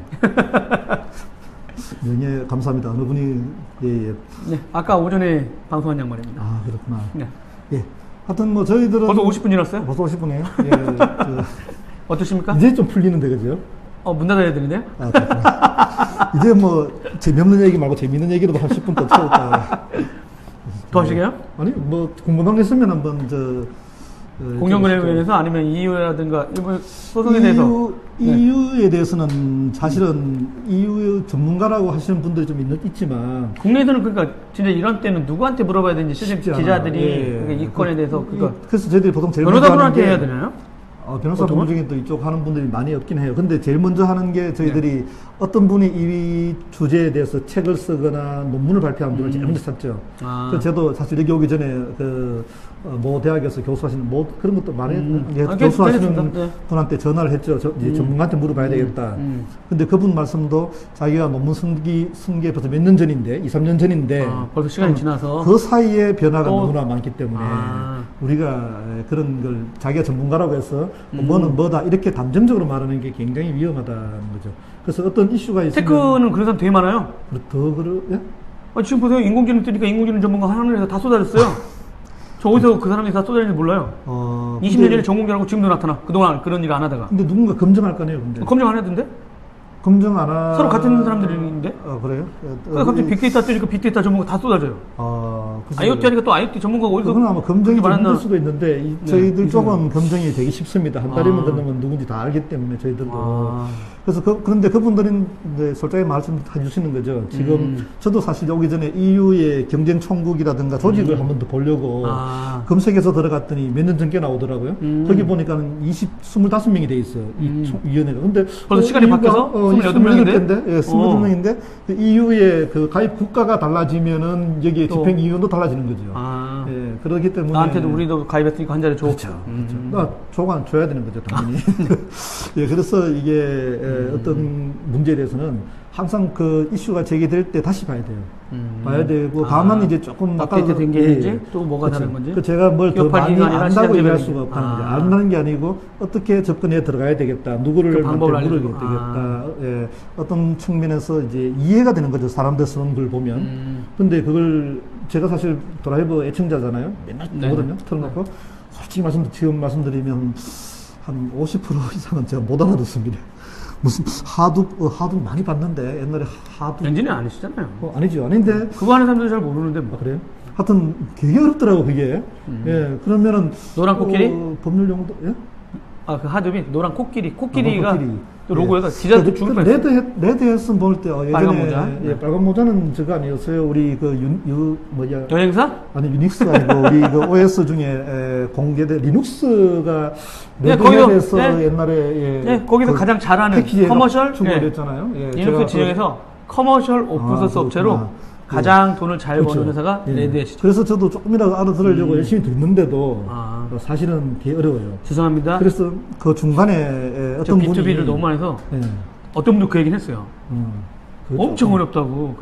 명예 감사합니다. 어느 분이 예. 네, 아까 오전에 방송한 양말입니다. 그렇구나. 네. 예. 하여튼 뭐 저희들은 벌써 50분 지났어요? 벌써 50분이에요. 예. 어떠십니까? 이제 좀 풀리는데 그죠? 문 닫아야 되는데요? 이제 뭐 재미없는 얘기 말고 재미있는 얘기로 한 10분 더 채울까. 더 하시게요? 아니 뭐 궁금한 게 있으면 한번 공정거래위원회에서 아니면 EU라든가 일본 소송에 대해서 EU에 대해서는 사실은 EU 전문가라고 하시는 분들이 좀 있지만 국내에서는 그러니까 진짜 이런 때는 누구한테 물어봐야 되는지 실제 기자들이 이 건에 대해서 그래서 저희들이 보통 제일 변호사분한테 해야 되나요? 변호사분 중에 또 이쪽 하는 분들이 많이 없긴 해요. 근데 제일 먼저 하는 게 저희들이 어떤 분이 이 주제에 대해서 책을 쓰거나 논문을 발표한 분을 제일 먼저 찾죠. 그래서 저도 사실 여기 오기 전에 모 대학에서 교수하시는 그런 것도 교수하시는 네. 분한테 전화를 했죠. 이제 전문가한테 물어봐야 되겠다. 근데 그분 말씀도 자기가 논문 쓴게 벌써 몇 년 전인데, 2, 3년 전인데. 벌써 시간이 지나서. 그 사이에 변화가 너무나 많기 때문에 아. 우리가 그런 걸 자기가 전문가라고 해서 뭐는 뭐다 이렇게 단정적으로 말하는 게 굉장히 위험하다는 거죠. 그래서 어떤 이슈가 있으면. 테크는 그런 사람 되게 많아요. 예? 지금 보세요. 인공지능 뜨니까 인공지능 전문가 하는 애가 다 쏟아졌어요. 저 어디서 그 사람이 다 쏟아졌는지 몰라요. 20년 전에 전공자라고 지금도 나타나. 그동안 그런 일 안 하다가. 근데 누군가 검증할 거 아니에요, 근데. 검증 안 했던데? 검증 안 하. 서로 같은 사람들인데? 그래요? 갑자기 빅데이터 뜨니까 빅데이터 전문가 다 쏟아져요. IoT 하니까 또 IoT 전문가가 어디서. 그건 아마 검증이 좀 많았나? 힘들 수도 있는데, 저희들 쪽은 검증이 되게 쉽습니다. 한 달이면 끝나면 누군지 다 알기 때문에, 저희들도. 그래서 그런데 그분들은 이제 솔직하게 말씀해 주시는 거죠. 지금 저도 사실 오기 전에 EU의 경쟁 총국이라든가 조직을 한 번 더 보려고 검색해서 들어갔더니 몇 년 전께 나오더라고요. 거기 보니까는 25명이 돼 있어요. 이 위원회가. 근데 벌써 시간이 바뀌어서 28명인데? 예, 28명인데 그 EU의 그 가입 국가가 달라지면은 여기에 집행 이유도 달라지는 거죠. 예, 그렇기 때문에 나한테도 우리도 가입했으니까 한 자리 줘. 그렇죠. 조건 줘야 되는 거죠, 당연히. 예, 그래서 이게 어떤 문제에 대해서는 항상 그 이슈가 제기될 때 다시 봐야 돼요. 봐야 되고, 다만 이제 조금 업데이트 된 게 있는지, 또 뭐가 다른 건지. 제가 뭘 더 많이 기관이나 안다고 얘기할 시장 수가 없다는 거죠. 안다는 게 아니고, 어떻게 접근해 들어가야 되겠다. 누구를 그 방법을 물어야 알려주고. 되겠다. 예, 어떤 측면에서 이제 이해가 되는 거죠. 사람들 쓰는 걸 보면. 근데 그걸 제가 사실 드라이버 애청자잖아요. 맨날 보거든요. 틀어놓고. 솔직히 지금 말씀드리면 한 50% 이상은 제가 못 알아듣습니다. 무슨 하둡 많이 봤는데 옛날에 하둡 엔지니어 아니시잖아요. 아니죠. 아닌데 그거 하는 사람들이 잘 모르는데 뭐. 그래요? 하여튼 되게 어렵더라고 그게. 예, 그러면은 노란 코끼리? 법률 용도 예? 그 하드비 노란 코끼리가 코끼리. 또 로고가 디자인도 죽을 뻔했어요. 레드햇슨 볼 때 예전에 빨간 모자? 예, 빨간 모자는 저거 아니었어요. 우리 뭐야? 여행사? 아니 유닉스가 아니고 우리 그 OS 중에 공개된 리눅스가 네, 레드햇에서 네. 옛날에 거기서 가장 잘하는 커머셜 충고했잖아요. 리눅스 진영에서 커머셜 오픈소스 업체로 가장 돈을 잘 버는 회사가 레드햇이죠. 그래서 저도 조금이라도 알아들으려고 열심히 듣는데도 사실은 되게 어려워요. 죄송합니다. 그래서 그 중간에 어떤 분이 B2B를 너무 많이 해서 어떤 분도 그 얘기는 했어요. 엄청 어렵다고.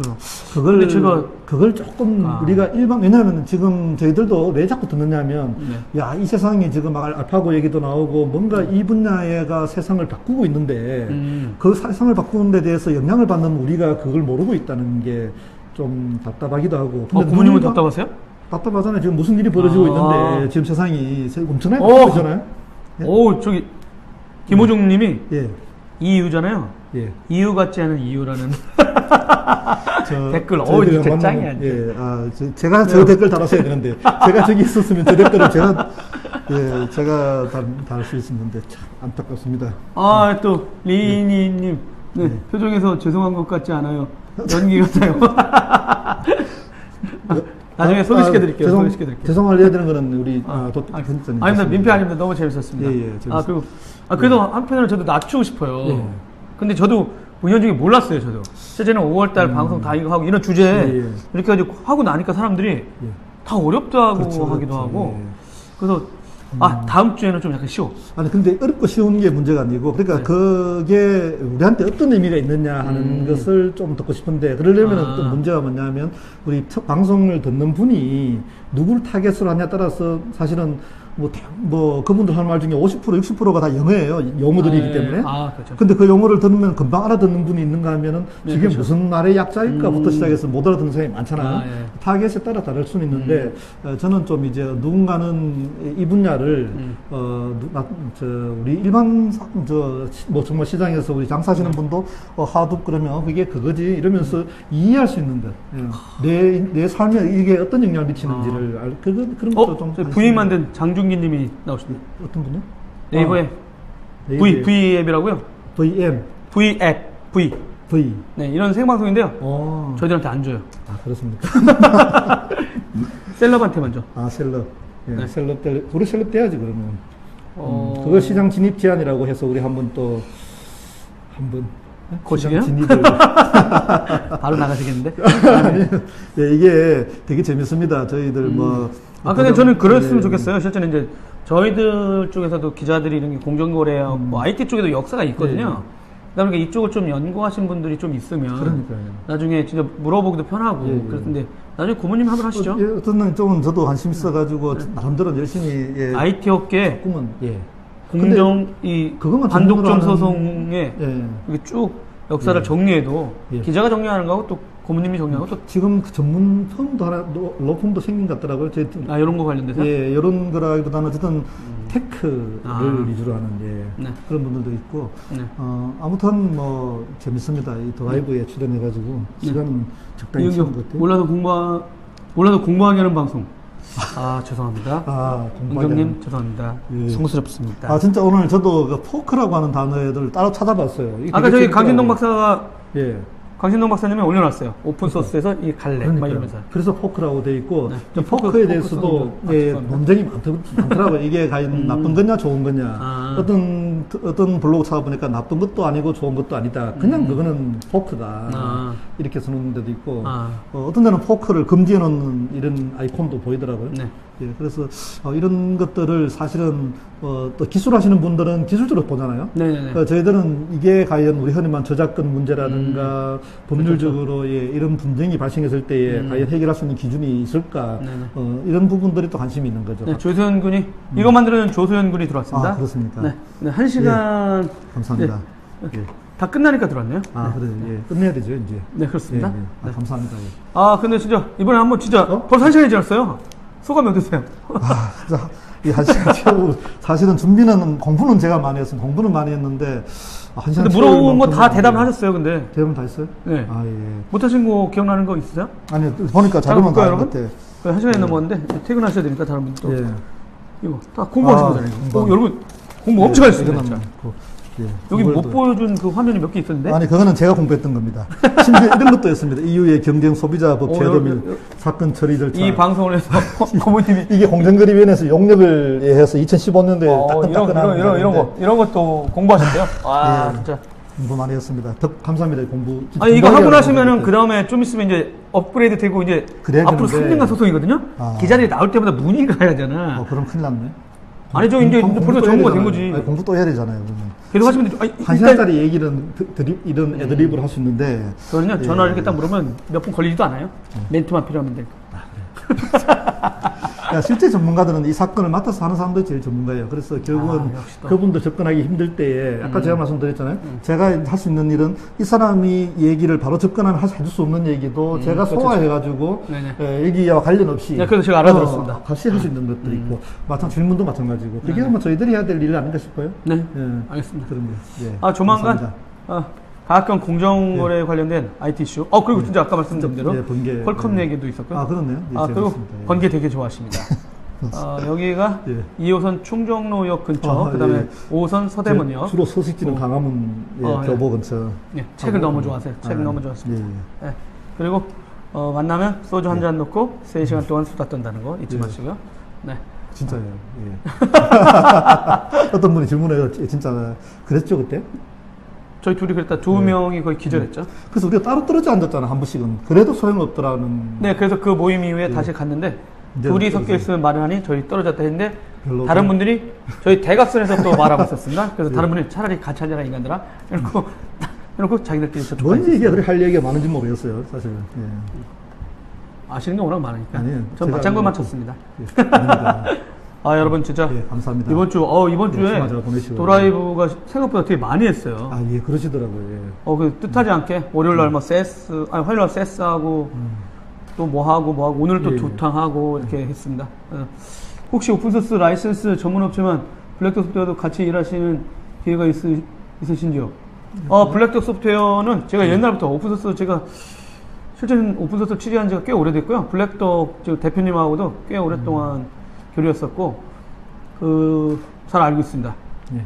그걸 조금 우리가 왜냐하면 지금 저희들도 왜 자꾸 듣느냐면, 야, 이 세상에 지금 막 알파고 얘기도 나오고 뭔가 이 분야가 세상을 바꾸고 있는데, 그 세상을 바꾸는 데 대해서 영향을 받는 우리가 그걸 모르고 있다는 게 좀 답답하기도 하고. 근데 부모님은 답답하세요? 답답하잖아요. 지금 무슨 일이 벌어지고 있는데, 지금 세상이 엄청나게 바뀌잖아요. 저기, 김호중 님이 예. 이유잖아요. 예. 이유 같지 않은 이유라는 댓글. 진짜 짱이야. 예. 제가 저 댓글 달았어야 되는데, 제가 저기 있었으면 저 댓글을 제가 달 수 있었는데, 참 안타깝습니다. 또, 리니님. 네. 표정에서 죄송한 것 같지 않아요. 연기 같아요. 나중에 소개시켜드릴게요. 죄송해야 되는 거는 우리 아닙니다. 민폐 아닙니다. 너무 재밌었습니다. 예, 그리고 그래도 한편으로는 저도 낮추고 싶어요. 근데 저도 은연중에 몰랐어요. 저도 실제는 5월달 방송 다 이거 하고 이런 주제 이렇게 가지고 하고 나니까 사람들이 다 어렵다고 하기도 하고 그래서 다음 주에는 좀 약간 쉬워. 근데 어렵고 쉬운 게 문제가 아니고, 그러니까 그게 우리한테 어떤 의미가 있느냐 하는 것을 좀 듣고 싶은데, 그러려면 어떤 문제가 뭐냐면, 우리 방송을 듣는 분이 누구를 타겟으로 하냐에 따라서 사실은 그분들 하는 말 중에 50%, 60%가 다 영어예요. 용어들이기 때문에. 그렇죠. 근데 그 용어를 들으면 금방 알아듣는 분이 있는가 하면은, 저게 그렇죠. 무슨 말의 약자일까부터 시작해서 못 알아듣는 사람이 많잖아요. 타겟에 따라 다를 수는 있는데, 저는 좀 이제 누군가는 이 분야를, 우리 일반, 정말 시장에서 우리 장사하시는 분도, 하둡 그러면 그게 그거지 이러면서 이해할 수 있는 것. 내 삶에 이게 어떤 영향을 미치는지를 그런 것도 좀. 부인 만든 장준기 님이 나오십니다. 어떤 분요? 네이버에 V 앱이라고요? VM. V 앱. V. 네, 이런 생방송인데요. 저희들한테 안 줘요. 그렇습니까? 셀럽한테만 줘. 셀럽. 예, 네. 셀럽 때, 우리 셀럽 돼야지, 그러면. 그거 시장 진입 제한이라고 해서 우리 한번 거시기요? 진입을. 바로 나가시겠는데? 아니, 예, 이게 되게 재밌습니다. 저희들 뭐. 근데 저는 그랬으면 예, 좋겠어요. 실제는 이제 저희들 쪽에서도 기자들이 이런 게 공정거래하고 뭐 IT 쪽에도 역사가 있거든요. 그러니까 이쪽을 좀 연구하신 분들이 좀 있으면 그러니까요. 나중에 진짜 물어보기도 편하고 예, 예. 그랬는데 나중에 고모님 한번 하시죠. 예, 어떤 쪽은 저도 관심 있어가지고 나름대로 열심히 예, IT 업계 꿈은 예. 공정 이 그것만 반독점 전문으로 하는- 소송의 예. 이렇게 쭉 역사를 정리해도 예. 기자가 정리하는 거하고 또 고모님이 정리하고 또 지금 그 전문 펌도 하나, 로펌도 생긴 것 같더라고요. 이런 거 관련돼서 예, 이런 거라기보다는 어쨌든 테크를 아. 위주로 하는 예, 네. 그런 분들도 있고 네. 아무튼 뭐 재밌습니다. 이 더라이브에 출연해가지고 시간은 적당히 이거 채운 것 같아요. 몰라도 공부하게 하는 방송. 죄송합니다. 은경님 죄송합니다. 예. 성스럽습니다. 진짜 오늘 저도 그 포크라고 하는 단어를 따로 찾아봤어요. 이게 아까 되게 저기 재밌더라고요. 강신동 박사가 예. 강신동 박사님이 올려놨어요. 오픈 소스에서 이 갈래 막 그러니까요. 이러면서. 그래서 포크라고 돼 있고 네. 좀 포크 포크에 대해서도 포크 예, 죄송합니다. 논쟁이 많더라고요. 이게 과연 나쁜 거냐 좋은 거냐. 어떤 블로그 찾아보니까 나쁜 것도 아니고 좋은 것도 아니다. 그냥 그거는 포크다. 이렇게 쓰는 데도 있고 어떤 데는 포크를 금지해 놓는 이런 아이콘도 보이더라고요. 네. 예, 그래서 이런 것들을 사실은 또 기술하시는 분들은 기술적으로 보잖아요. 네네네. 저희들은 이게 과연 우리 흔히 말하는 저작권 문제라든가 법률적으로 예, 이런 분쟁이 발생했을 때에 과연 해결할 수 있는 기준이 있을까 이런 부분들이 또 관심이 있는 거죠. 네, 조소연 군이 이거 만드는 조소연 군이 들어왔습니다. 그렇습니까? 네, 네, 1시간 감사합니다. 예. 다 끝나니까 들어왔네요. 그래요. 예. 끝내야 되죠, 이제. 네, 그렇습니다. 예, 예. 네. 감사합니다. 예. 근데 진짜 이번에 한번 진짜 벌써 1시간이 지났어요. 소감이 어떠세요? 진짜 이 1시간 채우 사실은 준비는 공부는 제가 많이 했습니다. 공부는 많이 했는데 한 시간 근데 물어본 거 다 대답을 하셨어요, 근데. 대답은 다 했어요? 네. 예. 못하신 거 기억나는 거 있으세요? 아니 보니까 자료만 다 여러분? 같아. 1시간이 넘었는데 퇴근하셔야 되니까 다른 분도 예. 이거 다 공부하신 거잖아요. 공부. 여러분 공부 엄청 하셨습니다. 이거는 진짜. 예. 여기 못 공부를 보여준 그 화면이 몇 개 있었는데. 아니 그거는 제가 공부했던 겁니다. 심지어 이런 것도 했습니다. EU의 경쟁 소비자법 제도 및 사건 처리 절차. 이 방송을 해서 고모님이 이게 공정거래위원회에서 용역을 해서 2015년도에 따끈따끈한 이런 것도 공부하셨대요? 예. 진짜. 공부 많이 했습니다. 감사합니다. 공부. 아니 이거 하고 나시면은 그 다음에 좀 있으면 이제 업그레이드 되고 이제 그래야 앞으로 되는데. 3년간 소송이거든요. 기자들이 나올 때마다 문의가 가야 되잖아. 그럼 큰일 났네. 아니죠. 이제 공부 벌써 또 정보가 해야 된 되잖아요. 거지. 아니, 공부 또 해야 되잖아요. 그러면. 계속 하시면 되죠. 한 시간짜리 얘기는 이런 애드립을 할 수 있는데. 저는요 전화 이렇게 딱 물으면 몇 분 걸리지도 않아요. 멘트만 필요하면 돼. 실제 전문가들은 이 사건을 맡아서 하는 사람들이 제일 전문가예요. 그래서 결국은 역시 또. 그분들 접근하기 힘들 때에 아까 제가 말씀드렸잖아요. 제가 할 수 있는 일은 이 사람이 얘기를 바로 접근하면 해줄 수 없는 얘기도 제가 그렇죠. 소화해가지고 네네. 얘기와 관련 없이 네, 그래서 제가 알아들었습니다. 같이 할 수 있는 것도 있고 질문도 마찬가지고 그게 아마 저희들이 해야 될 일 아닌가 싶어요. 네, 예. 알겠습니다. 그런 거. 예. 조만간 감사합니다. 가학경 공정거래 관련된 IT 이슈. 그리고 진짜 아까 말씀드린 대로 예, 번개. 퀄컴 예. 얘기도 있었고요. 그렇네요. 예, 그리고 재밌습니다. 예. 번개 되게 좋아하십니다. 여기가 예. 2호선 충정로역 근처, 그다음에 예. 5호선 서대문역. 주로 서식지는 강화문 교보 근처. 예, 책을 너무 좋아하세요. 책을 너무 좋아하십니다. 예. 예. 그리고 만나면 소주 한 잔 놓고 3시간 동안 수다 떤다는 거 잊지 마시고요. 네. 진짜요. 예. 어떤 분이 질문해요. 진짜 그랬죠 그때? 저희 둘이 그랬다 2명이 거의 기절했죠. 그래서 우리가 따로 떨어져 앉았잖아 한 번씩은. 그래도 소용없더라는. 네, 그래서 그 모임 이후에 다시 갔는데 이제 둘이 그래서- 섞여 있으면 말을 하니 저희 떨어졌다 했는데 별로 다른 분들이 저희 대각선에서 또 말하고 있었습니다. 그래서 다른 분이 차라리 같이 하자라 인간들아 이러고 자기들끼리 저쪽 뭔 얘기가 그렇게 할 얘기가 많은지 모르겠어요 사실. 예. 아시는 게 워낙 많으니까. 아니에요. 전 제가 맞장구만 뭐- 쳤습니다. 예. 아닙니다. 여러분 진짜 예, 감사합니다. 이번 주에 맞아, 보내시고. 도라이브가 생각보다 되게 많이 했어요. 예, 그러시더라고요. 예. 그 뜻하지 않게 월요일 날 뭐 화요일 날 세스하고 또 뭐 하고 오늘 또 예, 예. 두탕하고 이렇게 했습니다. 혹시 오픈소스 라이센스 전문 업체만 블랙독 소프트웨어도 같이 일하시는 기회가 있으신지요? 블랙독 소프트웨어는 제가 옛날부터 오픈소스 제가 실제는 오픈소스 취재한 지가 꽤 오래됐고요. 블랙독 대표님하고도 꽤 오랫동안 교류했었고 잘 알고 있습니다. 예.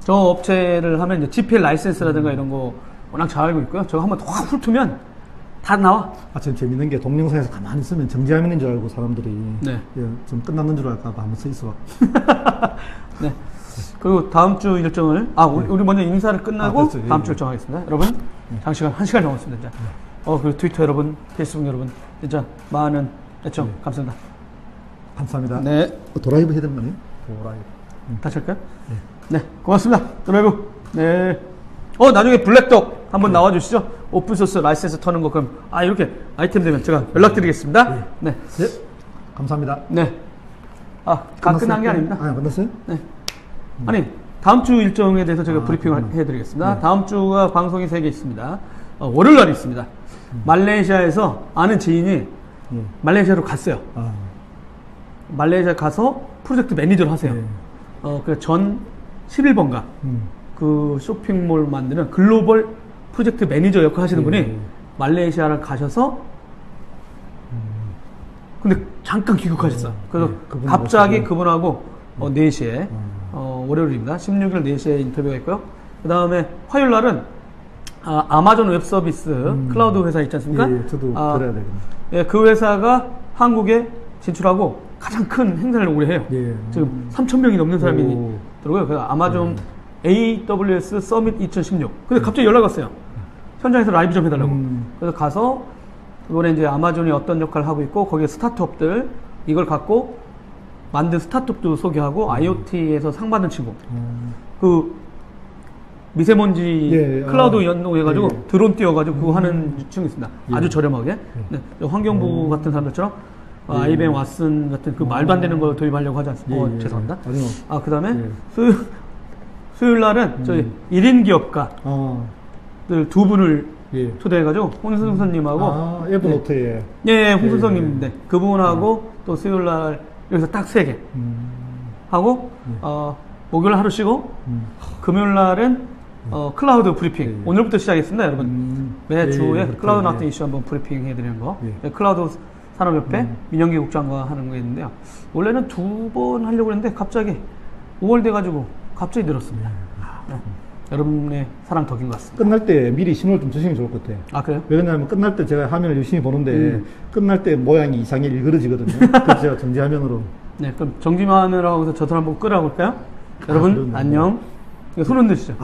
저 업체를 하면 이제 GPL 라이센스라든가 이런 거 워낙 잘 알고 있고요. 저거 한번 확 훑으면 다 나와. 참 재밌는 게 동영상에서 가만히 있으면 정지화면인 줄 알고 사람들이 네. 좀 끝났는 줄 알까 봐 한번 서 있어. 네. 그리고 다음 주 일정을 우리 먼저 인사를 끝나고 그렇죠. 다음 주 일정하겠습니다. 여러분 장시간 1시간 정했습니다. 진짜. 그리고 트위터 여러분, 페이스북 여러분 진짜 많은 애청 감사합니다. 감사합니다. 네. 도라이브 해야 되는 거 아니에요? 도라이브. 다시 할까요? 네, 고맙습니다. 드라이브. 네. 나중에 블랙독 한번 나와주시죠. 오픈소스 라이센스 터는 거 그럼 이렇게 아이템 되면 제가 연락드리겠습니다. 네. 네. 감사합니다. 네. 다 끝난 게 아닙니다. 끝났어요? 네. 아니, 다음 주 일정에 대해서 제가 브리핑을 해드리겠습니다. 네. 다음 주가 방송이 3개 있습니다. 월요일 날이 있습니다. 말레이시아에서 아는 지인이 말레이시아로 갔어요. 말레이시아 가서 프로젝트 매니저를 하세요. 전 11번가 그 쇼핑몰 만드는 글로벌 프로젝트 매니저 역할 하시는 분이 말레이시아를 가셔서 근데 잠깐 귀국하셨어요. 그래서 갑자기 그분하고 4시에 월요일입니다. 16일 4시에 인터뷰가 있고요. 그 다음에 화요일 날은 아마존 웹 서비스 클라우드 회사 있지 않습니까? 저도 들어야 되겠네. 예, 그 회사가 한국에 진출하고 가장 큰 행사를 올해 해요. 지금 3,000명이 넘는 사람이 들어오고요. 그래서 아마존 AWS 서밋 2016. 근데 갑자기 연락 왔어요. 현장에서 라이브 좀 해달라고. 그래서 가서 이번에 이제 아마존이 어떤 역할을 하고 있고 거기에 스타트업들 이걸 갖고 만든 스타트업도 소개하고 IoT에서 상 받은 친구. 그 미세먼지 클라우드 연동해가지고 드론 띄워가지고 그거 하는 친구 있습니다. 아주 저렴하게. 네. 환경부 같은 사람들처럼 아이뱅 왓슨 같은 그 말도 안 되는 거 도입하려고 하지 않습니까? 죄송합니다. 그 다음에 수요일 날은 저희 1인 기업가들 2분을 초대해가지고 홍순성님하고 에버노트에 홍순성님 그분하고 또 수요일 날 여기서 딱 3개 하고 목요일 하루 쉬고 금요일 날은 클라우드 브리핑 오늘부터 시작했습니다. 여러분 매주에 클라우드 나트 이슈 한번 브리핑 해드리는 거 클라우드 산업협회 민영기 국장과 하는 거 있는데요. 원래는 2번 하려고 했는데 갑자기 5월 돼가지고 갑자기 늘었습니다. 여러분의 사랑 덕인 것 같습니다. 끝날 때 미리 신호를 좀 주시면 좋을 것 같아요. 그래요? 왜냐하면 끝날 때 제가 화면을 열심히 보는데 끝날 때 모양이 이상하게 일그러지거든요. 그래서 제가 정지화면으로. 네, 그럼 정지화면으로 해서 저도 한번 끌어볼까요? 여러분 안녕. 손 흔드시죠.